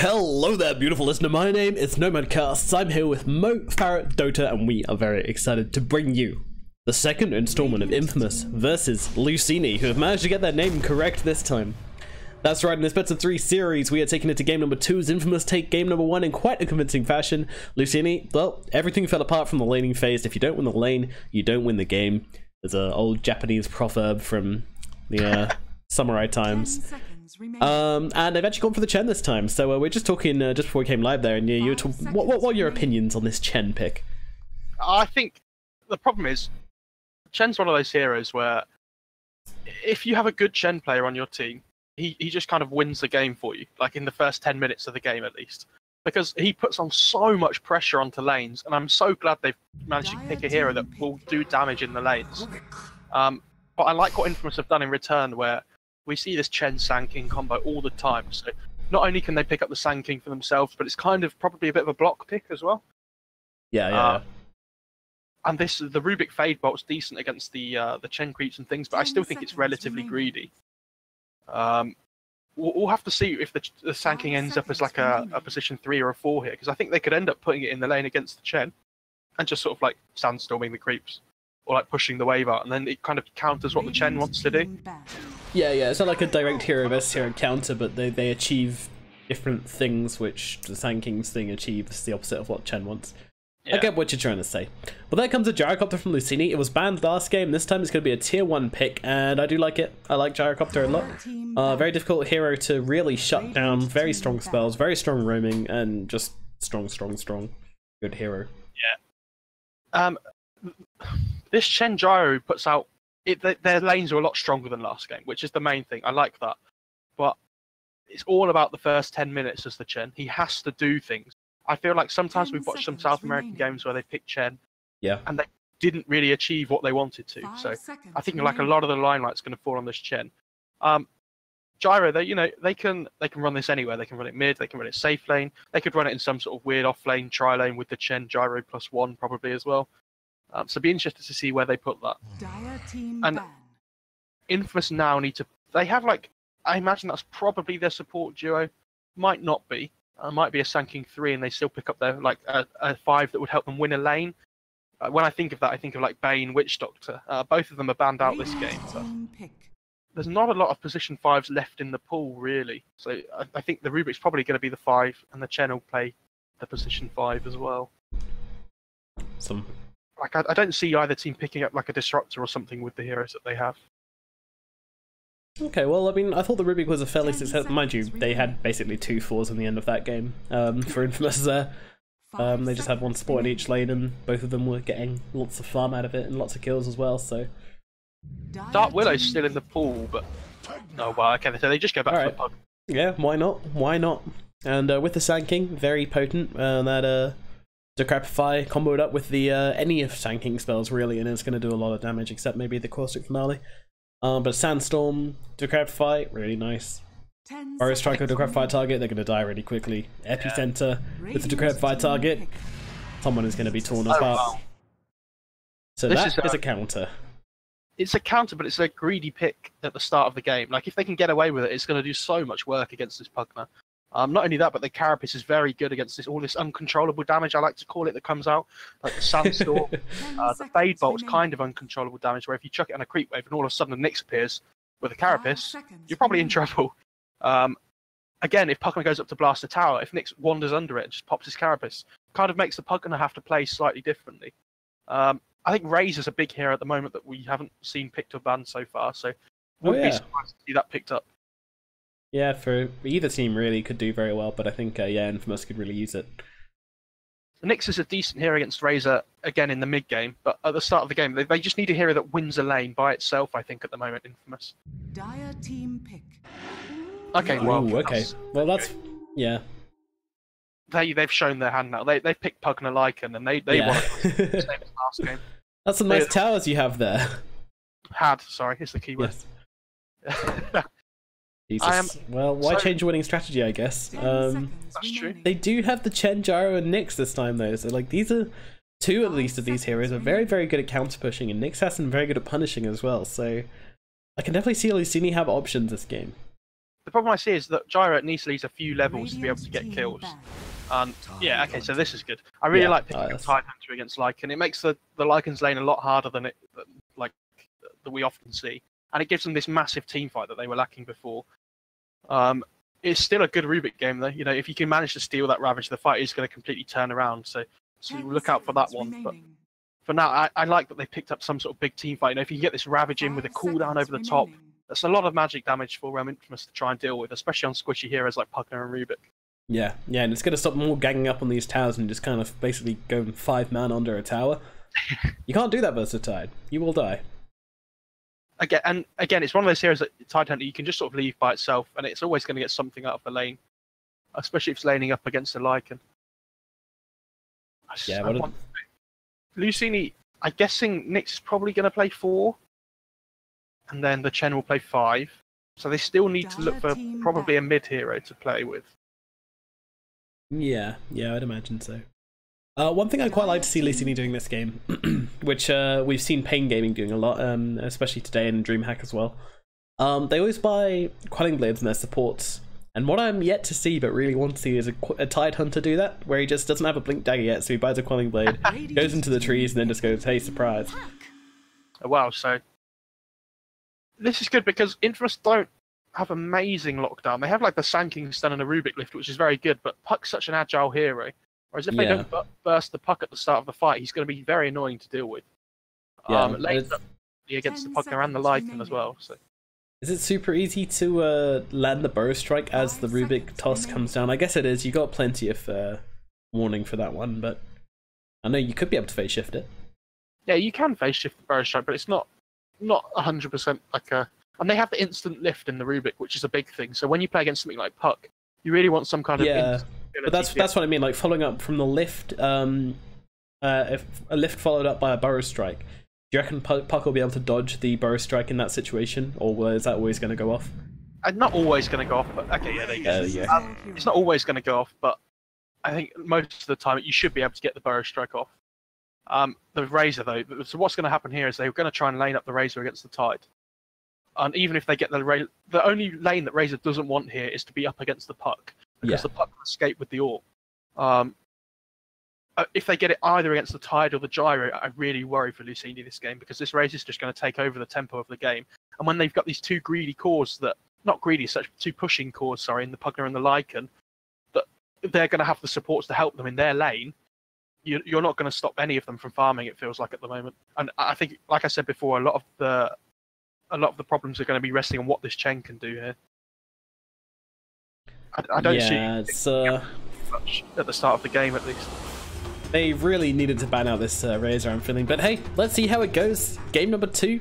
Hello there, beautiful listener. My name is NomadCasts. I'm here with MoFarahDota, and we are very excited to bring you the second installment of Infamous versus Luccini, who have managed to get their name correct this time. That's right, in this best of 3 series, we are taking it to game number 2 as Infamous take game number 1 in quite a convincing fashion. Luccini, well, everything fell apart from the laning phase. If you don't win the lane, you don't win the game. There's an old Japanese proverb from the samurai times. And they've actually gone for the Chen this time, so we're just talking just before we came live there, and you were what are your opinions on this Chen pick? I think the problem is Chen's one of those heroes where if you have a good Chen player on your team, he just kind of wins the game for you, like in the first 10 minutes of the game at least, because he puts on so much pressure onto lanes, and I'm so glad they've managed to pick a hero that will do damage in the lanes. But I like what Infamous have done in return, where we see this Chen Sand King combo all the time. So not only can they pick up the Sand King for themselves, but it's kind of probably a bit of a block pick as well. Yeah. And the Rubik Fade Bolt's decent against the Chen creeps and things, but I still think it's relatively greedy. We'll have to see if the Sand King ends up as like a position 3 or a 4 here, because I think they could end up putting it in the lane against the Chen and just sort of like sandstorming the creeps or like pushing the wave out, and then it kind of counters what the Chen wants to do. Yeah, it's not like a direct hero versus hero counter, but they achieve different things, which the Sand King's thing achieves the opposite of what Chen wants. Yeah. I get what you're trying to say. Well, there comes a Gyrocopter from Luccini. It was banned last game. This time it's going to be a tier 1 pick, and I do like it. I like Gyrocopter a lot. Very difficult hero to really shut down. Very strong spells, very strong roaming, and just strong. Good hero. Yeah. This Chen Gyro puts out... their lanes are a lot stronger than last game, which is the main thing. I like that. But it's all about the first 10 minutes as the Chen. He has to do things. I feel like sometimes we've watched some South American games where they picked Chen, and they didn't really achieve what they wanted to. So I think like a lot of the limelight's going to fall on this Chen. Gyro, they can run this anywhere. They can run it mid, they can run it safe lane, they could run it in some sort of weird off lane, tri lane with the Chen Gyro +1 probably as well. So be interested to see where they put that. And Infamous now need to... They have like... I imagine that's probably their support duo. Might not be. Might be a Sand King 3 and they still pick up their like a 5 that would help them win a lane. When I think of that, I think of like Bane, Witch Doctor. Both of them are banned out this game. But there's not a lot of position 5s left in the pool, really. So I think the Rubik's probably going to be the 5 and the Chen will play the position 5 as well. Like, I don't see either team picking up like a Disruptor or something with the heroes that they have. Okay, well, I mean, I thought the Rubik was a fairly successful... Mind you, they had basically 2 4s in the end of that game for Infamous there. They just had one support in each lane, and both of them were getting lots of farm out of it and lots of kills as well, so... Dark Willow's still in the pool, but... Oh, well, okay, so they just go back to the pug. Yeah, why not? Why not? And with the Sand King, very potent, that... Decrepify comboed up with the any of Sand King spells really, and it's going to do a lot of damage, except maybe the Caustic Finale. But Sandstorm, Decrepify, really nice. Warrior Striker, Decrepify target, they're going to die really quickly. Epicenter with the Decrepify target, someone is going to be torn apart. Wow. So this is a counter. It's a counter, but it's a greedy pick at the start of the game. Like, if they can get away with it, it's going to do so much work against this Pugna. Not only that, but the Carapace is very good against all this uncontrollable damage, I like to call it, that comes out. Like the Sandstorm. The Fade Bolt's kind of uncontrollable damage, where if you chuck it on a creep wave and all of a sudden the Nyx appears with a Carapace, you're probably in trouble. Again, if Pugna goes up to blast the tower, if Nyx wanders under it and just pops his Carapace, kind of makes the Pugna have to play slightly differently. I think Razor's a big hero at the moment that we haven't seen picked or banned so far, so wouldn't be surprised to see that picked up. Yeah, for either team really could do very well, but I think Infamous could really use it. Nyx is a decent hero against Razor, again in the mid game, but at the start of the game, they just need a hero that wins a lane by itself, I think, at the moment, Infamous. Dire team pick. Okay, well... Ooh, okay. Well, that's... Yeah. They've shown their hand now. They picked Pugna Lycan, and they want to same as last game. That's some nice towers you have there. Sorry, is the keyword. Yes. Jesus. Well, why change a winning strategy, I guess? That's true. They do have the Chen, Gyro, and Nyx this time, though. So, like, these are 2 at least of these heroes are very, very good at counter pushing, and Nyx has some very good at punishing as well. So, I can definitely see Luccini have options this game. the problem I see is that Gyro needs to leave a few levels to be able to get kills. Yeah, okay, so this is good. I really like picking up Tidehunter against Lycan. It makes the Lycan's lane a lot harder than that we often see, and it gives them this massive team fight that they were lacking before. It's still a good Rubik game though. You know, if you can manage to steal that Ravage, the fight is going to completely turn around. So look out for that one. But for now, I like that they picked up some sort of big team fight. You know, if you get this Ravage in with a cooldown over the top, that's a lot of magic damage for Infamous to try and deal with, especially on squishy heroes like Pugner and Rubik. Yeah, and it's going to stop them all ganging up on these towers and just kind of basically going 5-man under a tower. You can't do that versus Tide. You will die. Again, it's one of those heroes that Tidehunter you can just sort of leave by itself, and it's always going to get something out of the lane, especially if it's laning up against a Lycan. Luccini, I'm guessing Nyx is probably going to play 4, and then the Chen will play 5. So they still need to look for probably a mid hero to play with. Yeah, I'd imagine so. One thing I'd quite like to see Luccini doing this game, which we've seen Pain Gaming doing a lot, especially today in DreamHack as well. They always buy Quelling Blades in their supports, and what I'm yet to see but really want to see is a Tidehunter do that, where he just doesn't have a Blink Dagger yet, so he buys a Quelling Blade, goes into the trees, and then just goes, hey, surprise. Oh, wow, so this is good because Infamous don't have amazing lockdown. They have like the Sand King stun and a Rubik lift, which is very good, but Puck's such an agile hero. Whereas if they don't burst the Puck at the start of the fight, he's going to be very annoying to deal with. Against the Puckner and the Lycan as well. So. Is it super easy to land the Burrow Strike as the Rubik toss comes down? I guess it is. You got plenty of warning for that one, but I know you could be able to phase shift it. Yeah, you can phase shift the Burrow Strike, but it's not 100% like a. And they have the instant lift in the Rubik, which is a big thing. So when you play against something like Puck, you really want some kind of but that's what I mean. Like following up from the lift, if a lift followed up by a Burrow Strike, do you reckon Puck will be able to dodge the Burrow Strike in that situation, or is that always going to go off? Not always going to go off, but okay, yeah, there you go. It's not always going to go off, but I think most of the time you should be able to get the Burrow Strike off. The Razor though, so what's going to happen here is they're going to try and lane up the Razor against the Tide. And even if they get the only lane that Razor doesn't want here is to be up against the Puck, because the Puck will escape with the AWP. If they get it either against the Tide or the Gyro, I really worry for Luccini this game, because this Razor is just going to take over the tempo of the game. And when they've got these two greedy cores two pushing cores, in the Pugner and the Lycan, that they're going to have the supports to help them in their lane. You're not going to stop any of them from farming, it feels like, at the moment. And I think, like I said before, a lot of the problems are going to be resting on what this Chen can do here. I don't see it's much at the start of the game, at least. They really needed to ban out this Razor, I'm feeling. But hey, let's see how it goes. Game number 2,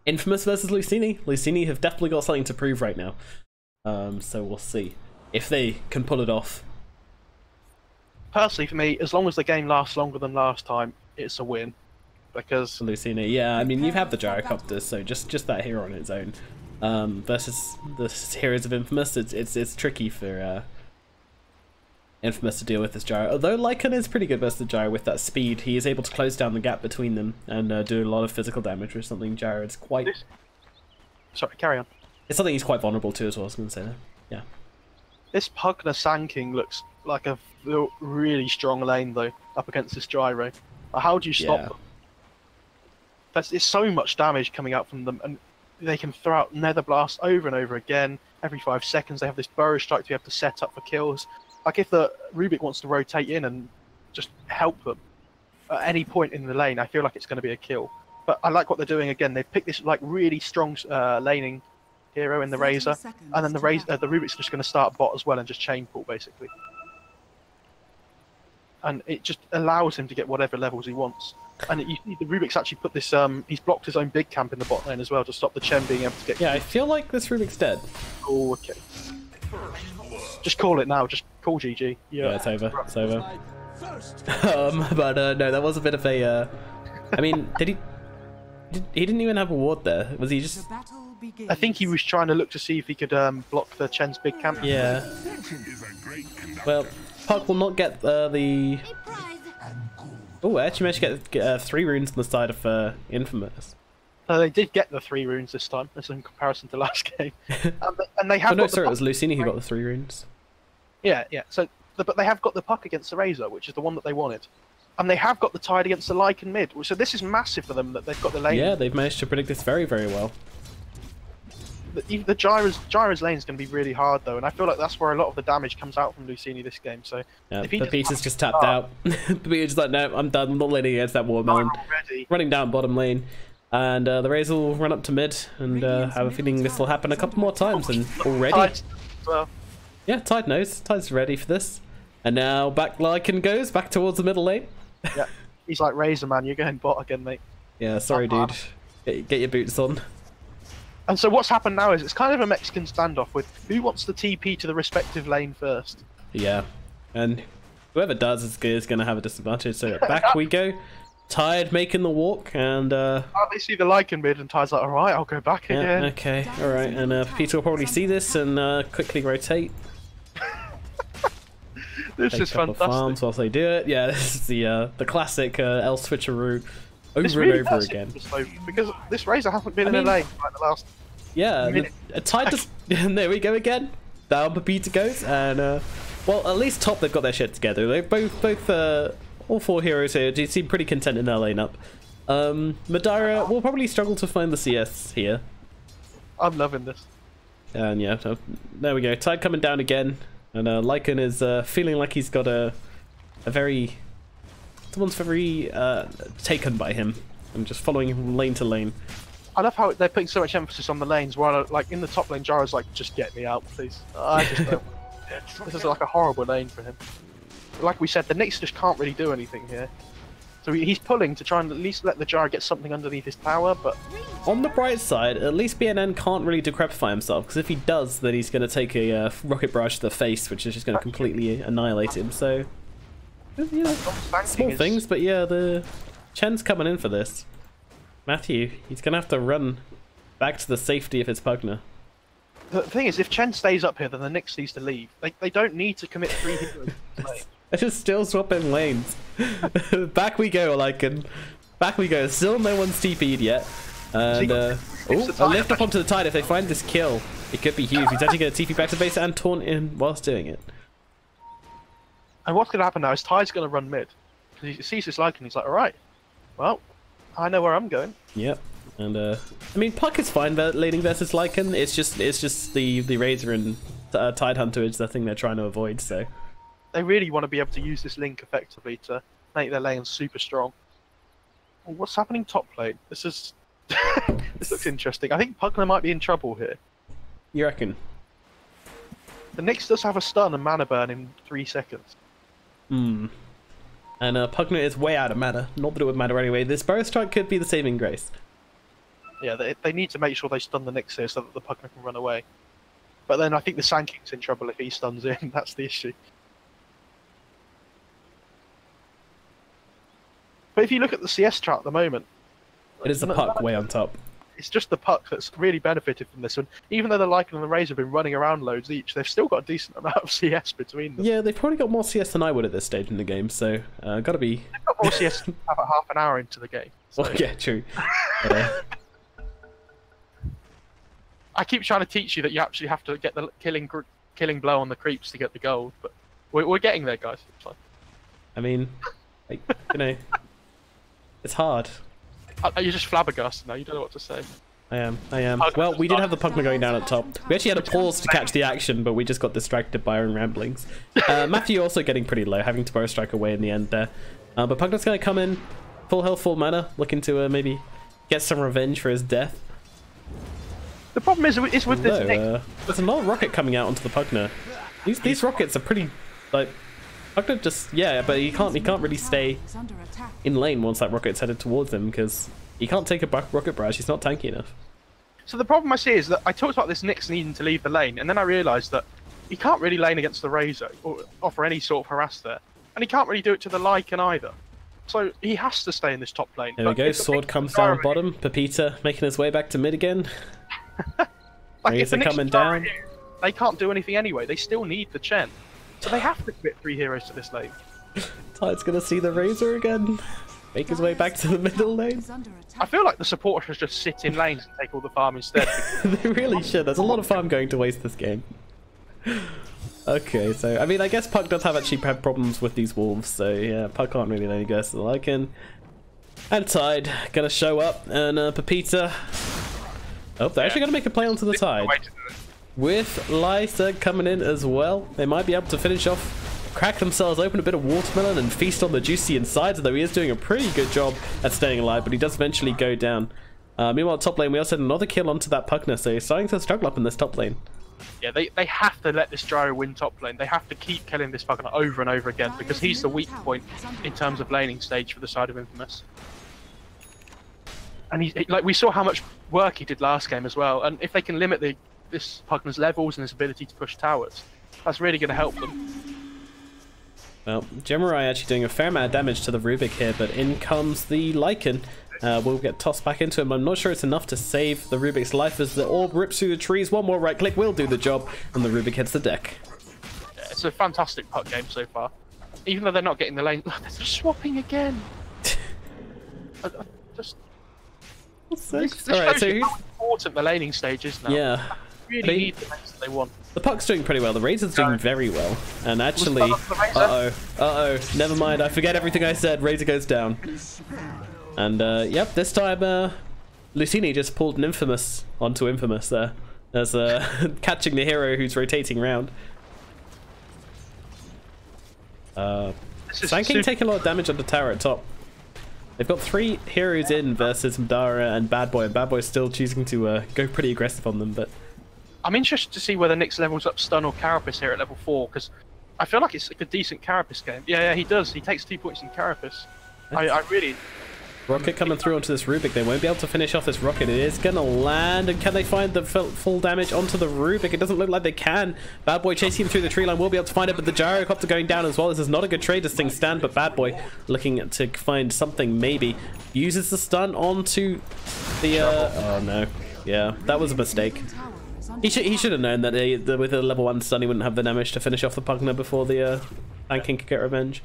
Infamous versus Luccini. Luccini have definitely got something to prove right now. So we'll see if they can pull it off. Personally, for me, as long as the game lasts longer than last time, it's a win. Because Luccini, yeah, I mean, you have the Gyrocopter, so just that hero on its own. Versus the heroes of Infamous, it's tricky for Infamous to deal with this Gyro. Although Lycan is pretty good versus the Gyro with that speed, he is able to close down the gap between them and do a lot of physical damage, which is something Gyro is quite... Sorry, carry on. It's something he's quite vulnerable to as well, I was going to say that. Yeah. This Pugner Sand King looks like a really strong lane, though, up against this Gyro. How do you stop them? There's so much damage coming out from them, and they can throw out Nether Blast over and over again. Every 5 seconds, they have this Burrow Strike to be able to set up for kills. Like, if the Rubik wants to rotate in and just help them at any point in the lane, I feel like it's going to be a kill. But I like what they're doing again. They've picked this like really strong laning hero in the Razor, and then the Rubik's just going to start bot as well and just chain pull, basically. And it just allows him to get whatever levels he wants. And you see the Rubik's actually put this, he's blocked his own big camp in the bot lane as well to stop the Chen being able to get... Yeah, I feel like this Rubik's dead. Oh, okay. Just call it now, just call GG. Yeah, it's over, it's over. But no, that was a bit of a... I mean, he didn't even have a ward there, was he just... I think he was trying to look to see if he could block the Chen's big camp. Yeah. Well, Puck will not get the... Oh, I actually managed to get 3 runes on the side of Infamous. So they did get the 3 runes this time, as in comparison to last game. And they have. Oh no, sorry, it was Luccini who got the 3 runes. Yeah, yeah. So, but they have got the puck against the Razor, which is the one that they wanted. And they have got the tide against the Lycan mid. So this is massive for them that they've got the lane. Yeah, they've managed to predict this very, very well. The Gyra's lane is going to be really hard though, and I feel like that's where a lot of the damage comes out from Luccini this game. So yeah, Pepita's just tapped out. Pepita's just like, no, I'm done. I'm not leaning against that watermelon. Running down bottom lane. And the Razor will run up to mid, and have a feeling this will happen a couple more times, and already... Tide's well. Yeah, Tide knows. Tide's ready for this. And now back Lycan goes, back towards the middle lane. Yeah, he's like, Razor man, you're going bot again, mate. Yeah, sorry dude. Get your boots on. And so what's happened now is it's kind of a Mexican standoff with who wants the TP to the respective lane first. Yeah, and whoever does is going to have a disadvantage, so back we go. Tide making the walk, and they see the Lycan mid, and Tide's like, alright, I'll go back again. Yeah, okay, alright, and Peter will probably see this and quickly rotate. This is fantastic. Farms whilst they do it. Yeah, this is the classic L switcheroo over really and over again. Because this Razor hasn't been in a lane like the last minute. Tide just... and there we go again. Down Pepita goes, and well, at least top they've got their shit together. They both all 4 heroes here do seem pretty content in their lineup. Madeira will probably struggle to find the CS here. I'm loving this. And yeah, so there we go. Tide coming down again, and Lycan is feeling like he's got a very... someone's very taken by him, and just following him lane to lane. I love how they're putting so much emphasis on the lanes, while like in the top lane, Gyra's like, just get me out, please. I just don't. This is like a horrible lane for him. Like we said, the Nyx just can't really do anything here. So he's pulling to try and at least let the Gyra get something underneath his tower, but... On the bright side, at least BNN can't really decrepify himself, because if he does, then he's going to take a rocket barrage to the face, which is just going to completely annihilate him, so... You know, small things, but yeah, the Chen's coming in for this. Matthew, he's going to have to run back to the safety of his Pugna. The thing is, if Chen stays up here, then the Nyx needs to leave. They don't need to commit 3 heroes. They're just still swapping lanes. Back we go, Lycan. Back we go. Still no one's TP'd yet. And, a lift up onto the Tide. If they find this kill, it could be huge. He's actually going to TP back to base and taunt in whilst doing it. And what's going to happen now is Tide's going to run mid. Because he sees this Lycan, he's like, alright, well, I know where I'm going. Yep. And, I mean, Puck is fine laning versus Lycan. It's just the Razor and Tide Hunter is the thing they're trying to avoid, so... They really want to be able to use this link effectively to make their lane super strong. Well, what's happening top lane? This is... this looks interesting. I think Pugna might be in trouble here. You reckon? The Nyx does have a stun and mana burn in 3 seconds. Hmm. And Pugna is way out of mana. Not that it would matter anyway. This Burrow Strike could be the saving grace. Yeah, they need to make sure they stun the Nyx here so that the Pugna can run away. But then I think the Sand King's in trouble if he stuns in. That's the issue. But if you look at the CS chart at the moment... It is the Puck way on top. It's just the Puck that's really benefited from this one. Even though the Lycan and the Razor have been running around loads each, they've still got a decent amount of CS between them. Yeah, they've probably got more CS than I would at this stage in the game, so gotta be... They've got more CS than have half an hour into the game. So. Well, yeah, true. I keep trying to teach you that you actually have to get the killing blow on the creeps to get the gold, but we're getting there, guys. I mean, like, you know... It's hard. You're just flabbergasted now, you don't know what to say. I am. Well, we did have the Pugna going down at top. We actually had a pause to catch the action, but we just got distracted by our own ramblings. Matthew also getting pretty low, having to Burrow Strike away in the end there. But Pugna's going to come in, full health, full mana, looking to maybe get some revenge for his death. The problem is with this Nyx. There's another rocket coming out onto the Pugna. These rockets are pretty, like... Pugna just, yeah, but he can't really stay in lane once that rocket's headed towards him, because he can't take a rocket barrage, he's not tanky enough. So the problem I see is that I talked about this Nyx needing to leave the lane, and then I realised that he can't really lane against the Razor, or offer any sort of harass there, and he can't really do it to the Lycan either. So he has to stay in this top lane. There we go, Sword comes down bottom, Pepita making his way back to mid again. Razor coming down. Here, they can't do anything anyway, they still need the Chen. So they have to commit 3 heroes to this lane. Tide's gonna see the Razor again. make his way back to the middle lane. I feel like the supporter should just sit in lanes and take all the farm instead. They really should. There's a lot of farm going to waste this game. Okay, so I mean, I guess Puck does have actually had problems with these wolves, so yeah, Puck can't really lane against the Lycan. And Tide gonna show up, and Pepita. Oh, they're actually gonna make a play onto the Tide. With Lysa coming in as well, they might be able to finish off, crack themselves open a bit of watermelon and feast on the juicy insides, though he is doing a pretty good job at staying alive, but he does eventually go down. Meanwhile, top lane, we also had another kill onto that Puckner, so he's starting to struggle up in this top lane. Yeah, they have to let this Gyro win top lane. They have to keep killing this Puckner over and over again, because he's the weak point in terms of laning stage for the side of Infamous. And like we saw how much work he did last game as well, and if they can limit this Puckner's levels and his ability to push towers, that's really going to help them. Well, Gemurai actually doing a fair amount of damage to the Rubik here, but in comes the Lycan. We'll get tossed back into him. I'm not sure it's enough to save the Rubik's life as the orb rips through the trees. One more right click will do the job, and the Rubik hits the deck. Yeah, it's a fantastic Puck game so far. Even though they're not getting the lane, they're just swapping again. This Alright, shows you how important the laning stage is now. Yeah. Really need the lanes that they want. The Puck's doing pretty well. The Razor's doing very well. And actually... Never mind. I forget everything I said. Razor goes down. And, yep, this time, Luccini just pulled an Infamous onto Infamous there. As, catching the hero who's rotating round. Sanking taking a lot of damage on the tower at top. They've got 3 heroes in versus Madara and Bad Boy, and Bad Boy's still choosing to go pretty aggressive on them, but... I'm interested to see whether Nyx levels up Stun or Carapace here at level 4, because I feel like it's like a decent Carapace game. Yeah, he does. He takes 2 points in Carapace. I really... Rocket coming through onto this Rubik. They won't be able to finish off this Rocket. It is going to land, and can they find the full damage onto the Rubik? It doesn't look like they can. Bad Boy chasing him through the tree line will be able to find it, but the Gyrocopter going down as well. This is not a good trade as things stand, but Bad Boy looking to find something maybe. Uses the stun onto the... oh no. Yeah, that was a mistake. He should have known that with a level 1 stun he wouldn't have the damage to finish off the Pugner before the Tanking could get revenge.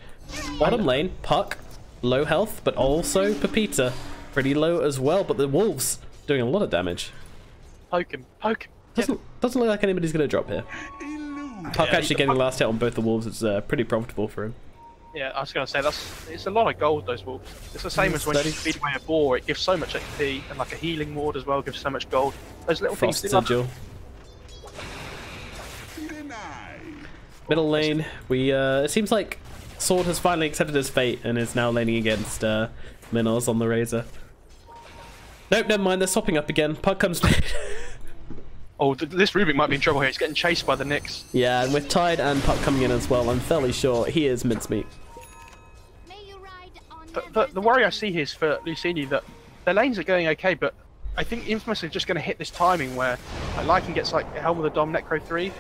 Bottom lane, Puck. Low health, but also Pepita pretty low as well, but the Wolves doing a lot of damage. Poke him. Doesn't look like anybody's going to drop here. Puck actually getting the last hit on both the Wolves is pretty profitable for him. Yeah, I was going to say, it's a lot of gold, those Wolves. It's the same as when you speed away a boar, it gives so much XP, and like a healing ward as well gives so much gold. Those little Frost things... Sigil. Middle lane, it seems like Sorth has finally accepted his fate and is now laning against Minos on the Razor. Nope, never mind, they're swapping up again. Puck comes back. Oh, this Rubik might be in trouble here. He's getting chased by the Nyx. Yeah, and with Tide and Puck coming in as well, I'm fairly sure he is mincemeat. The worry I see here is for Luccini that their lanes are going okay, but I think Infamous is just going to hit this timing where Lycan gets like Helm of the Dom Necro 3.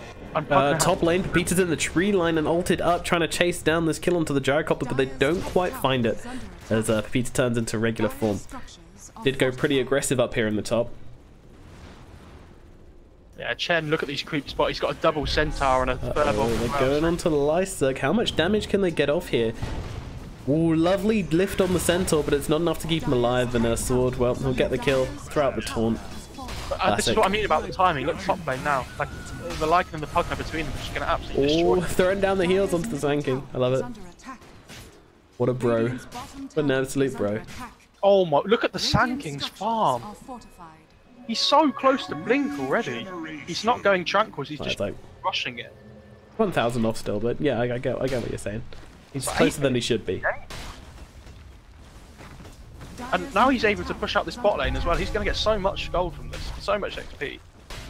Top lane, Pepita's in the tree line and ulted up, trying to chase down this kill onto the Gyrocopter, but they don't quite find it as Pepita turns into regular form. Did go pretty aggressive up here in the top. Yeah, Chen, look at these creep spots. He's got a double Centaur and a Furball. They're going onto the Lysa. How much damage can they get off here? Ooh, lovely lift on the Centaur, but it's not enough to keep him alive, and Sword, well, he'll get the kill throughout the taunt. This is what I mean about the timing. Look, top lane now. Like, the Lycan and the Pugner between them is just going to absolutely destroy them. Throwing down the heals onto the Sanking. I love it. What a bro. What an absolute bro. Oh my, look at the Sanking's farm. He's so close to Blink already. He's not going Tranquils, he's just like rushing it. 1,000 off still, but yeah, I get what you're saying. He's closer than he should be. And now he's able to push out this bot lane as well. He's going to get so much gold from this, so much XP.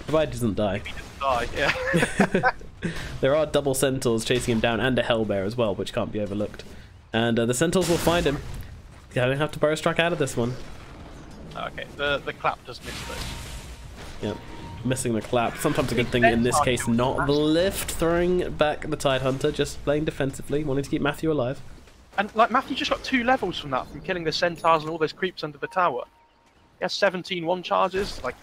Provided he doesn't die. He doesn't die, yeah. There are double Centaurs chasing him down and a Hellbear as well, which can't be overlooked. And the Centaurs will find him. Gonna have to Burrow Strike out of this one. Okay, the clap does miss those. Yep, missing the clap. Sometimes a good thing in this case, not the lift. Throwing back the Tide Hunter, just playing defensively, wanting to keep Matthew alive. And like Matthew just got 2 levels from that, from killing the Centaurs and all those creeps under the tower. He has 17 1 charges. Like,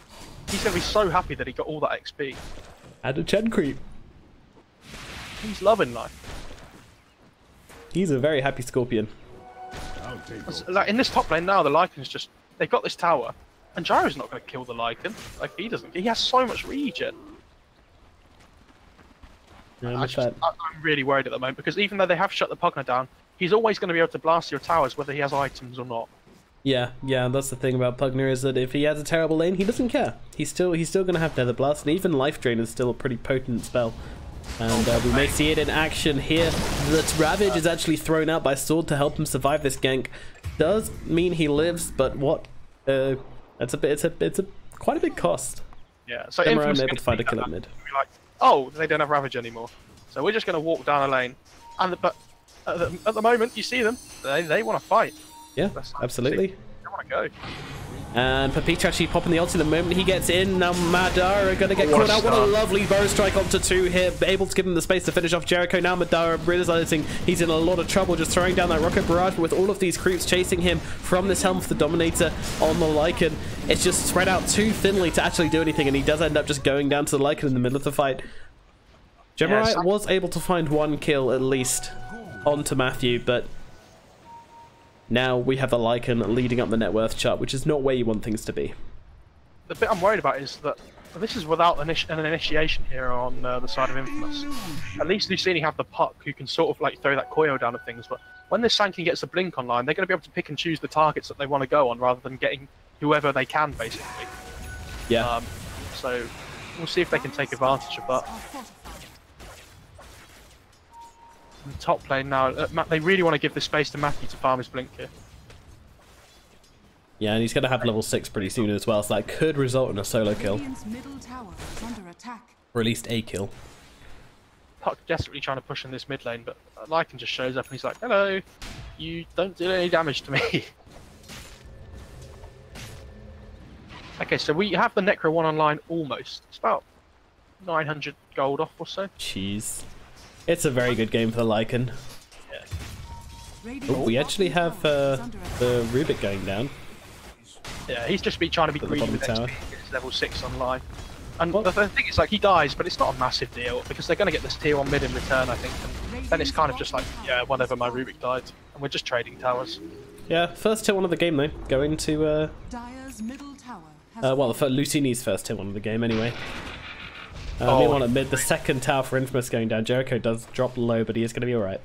he's gonna be so happy that he got all that XP. And a Chen creep. He's loving life. He's a very happy Scorpion. Like in this top lane now, the Lycan's just they've got this tower, and Gyro's not going to kill the Lycan. Like he doesn't. He has so much regen. Yeah, I'm really worried at the moment because even though they have shut the Pugna down, he's always going to be able to blast your towers whether he has items or not. Yeah, that's the thing about Pugna is that if he has a terrible lane, he doesn't care. He's still going to have Nether Blast, and even Life Drain is still a pretty potent spell. And we may see it in action here. That Ravage is actually thrown out by Sorth to help him survive this gank. Does mean he lives, but what? It's quite a big cost. Yeah, so I'm able to find a kill at mid. Like, oh, they don't have Ravage anymore, so we're just going to walk down a lane. But at the moment, you see them. They want to fight. Yeah, absolutely. They want to go. And Pepito actually popping the ulti the moment he gets in. Now Madara gonna get caught out. What a lovely bow strike onto 2 here, able to give him the space to finish off Jericho. Now Madara realizing he's in a lot of trouble, just throwing down that rocket barrage. But with all of these creeps chasing him from this Helm of the Dominator on the Lycan, it's just spread out too thinly to actually do anything, and he does end up just going down to the Lycan in the middle of the fight. Gemurai was able to find 1 kill at least onto Matthew, but now we have the Lycan leading up the net worth chart, which is not where you want things to be. The bit I'm worried about is that this is without an initiation here on the side of Infamous. At least Luccini have the puck who can sort of like throw that coil down and things, but when this Sankey gets a blink online, they're going to be able to pick and choose the targets that they want to go on rather than getting whoever they can, basically. Yeah. So we'll see if they can take advantage of that. In the top lane now, they really want to give this space to Matthew to farm his blink here. Yeah, and he's going to have level 6 pretty soon as well, so that could result in a solo kill. Or at least a kill. Puck desperately trying to push in this mid lane, but Lycan just shows up and he's like, hello, you don't do any damage to me. Okay, so we have the Necro 1 online almost. It's about 900 gold off or so. Jeez. It's a very good game for the Lycan. Yeah. Oh, we actually have the Rubik going down. Yeah, he's just been trying to be greedy with XP. It's level 6 online. And the thing is, like, he dies, but it's not a massive deal because they're going to get this tier 1 mid in return, I think. And then it's kind of just like, yeah, whatever, my Rubik died. And we're just trading towers. Yeah, first tier 1 of the game, though. Going to, well, Lucini's first tier 1 of the game, anyway. Meanwhile, at mid, the second tower for Infamous going down. Jericho does drop low, but he is going to be alright.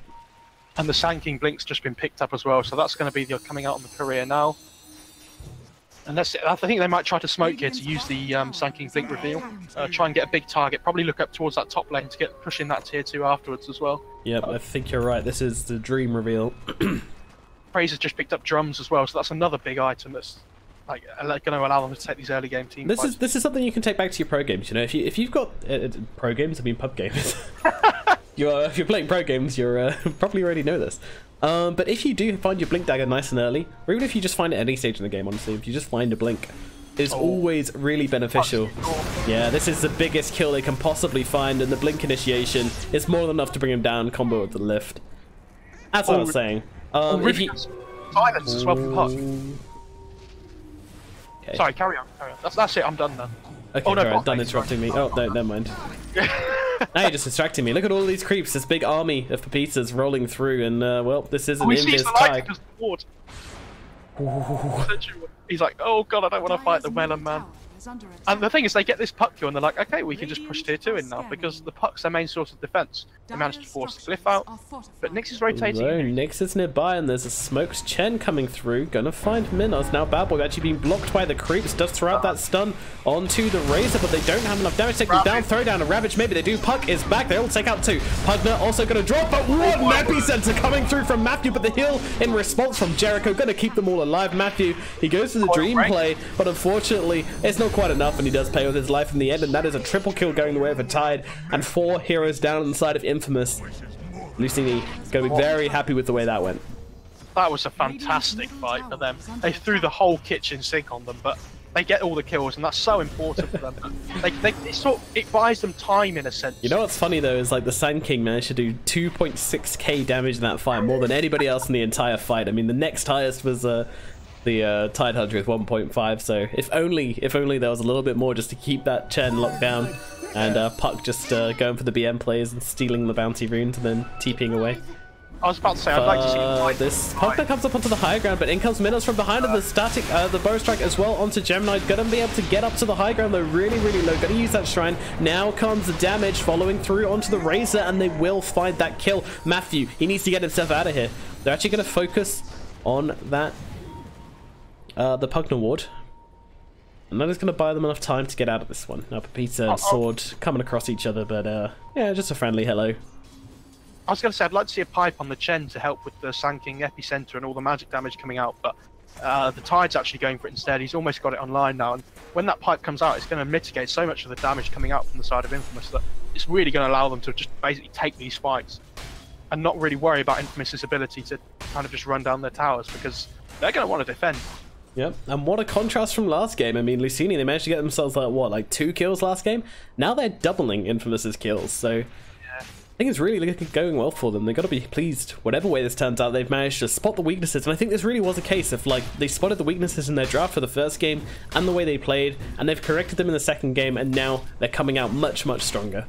And the Sanking Blink's just been picked up as well, so that's going to be coming out on the career now. And that's it. I think they might try to smoke here to use the Sanking Blink reveal. Try and get a big target, probably look up towards that top lane to get pushing that tier 2 afterwards as well. Yep, I think you're right. This is the dream reveal. Fraser's just picked up drums as well, so that's another big item that's like going to allow them to take these early game team fights. This is something you can take back to your pro games. You know, if you've got pro games, I mean pub games. If you're playing pro games, you're probably already know this. But if you do find your blink dagger nice and early, or even if you just find it at any stage in the game, honestly, if you just find a blink, it's always really beneficial. Yeah, this is the biggest kill they can possibly find, and the blink initiation is more than enough to bring him down. Combo with the lift. As I was saying, if you... silence as well from Puck. Okay. Sorry, carry on. That's it. I'm done now. Okay, right, done interrupting me. Oh no, never mind. Now you're just distracting me. Look at all these creeps. This big army of Pepitas rolling through, and well, this isn't in this tag. He's like, oh god, I don't want to fight the Melon Man. And the thing is, they get this puck kill and they're like, okay, we can just push tier 2 in now because the puck's their main source of defense. They managed to force the glyph out, but Nyx is rotating. Oh, Nyx is nearby and there's a smoked Chen coming through. Gonna find Minos. Now Bad Boy actually being blocked by the creeps. Does throw out that stun onto the Razor, but they don't have enough damage. Take them down, throw down a Ravage. Maybe they do. Puck is back. They all take out 2. Pugna also gonna drop, but one epicenter coming through from Matthew, but the heal in response from Jericho gonna keep them all alive. Matthew, he goes to the dream play, but unfortunately it's not quite enough, and he does pay with his life in the end, and that is a triple kill going the way of a Tide, and 4 heroes down on the side of Infamous. Luccini is going to be very happy with the way that went. That was a fantastic fight for them. They threw the whole kitchen sink on them, but they get all the kills, and that's so important for them. It buys them time in a sense. You know what's funny though is like the Sand King managed to do 2.6k damage in that fight, more than anybody else in the entire fight. I mean, the next highest was the Tide Hunter with 1.5, so if only there was a little bit more just to keep that Chen locked down, and Puck just going for the BM plays and stealing the bounty runes and then TPing away. I was about to say, I'd like to see him fight. This Pugna comes up onto the high ground, but in comes Minos from behind of the static, the bow strike as well onto Gemini. Gonna be able to get up to the high ground though, really, really low. Gonna use that shrine. Now comes the damage following through onto the Razor, and they will find that kill. Matthew, he needs to get himself out of here. They're actually gonna focus on that, the Pugna ward. And that is going to buy them enough time to get out of this one. Now, Pepita and Sword coming across each other, but yeah, just a friendly hello. I was going to say, I'd like to see a pipe on the Chen to help with the Sanking Epicenter and all the magic damage coming out, but the Tide's actually going for it instead. He's almost got it online now, and when that pipe comes out, it's going to mitigate so much of the damage coming out from the side of Infamous that it's really going to allow them to just basically take these fights and not really worry about Infamous's ability to kind of just run down their towers, because they're going to want to defend. Yep, and what a contrast from last game. I mean, Luccini, they managed to get themselves like, what, like 2 kills last game? Now they're doubling Infamous's kills, so yeah. I think it's really going well for them. They've got to be pleased. Whatever way this turns out, they've managed to spot the weaknesses, and I think this really was a case of, like, they spotted the weaknesses in their draft for the first game and the way they played, and they've corrected them in the second game, and now they're coming out much, much stronger.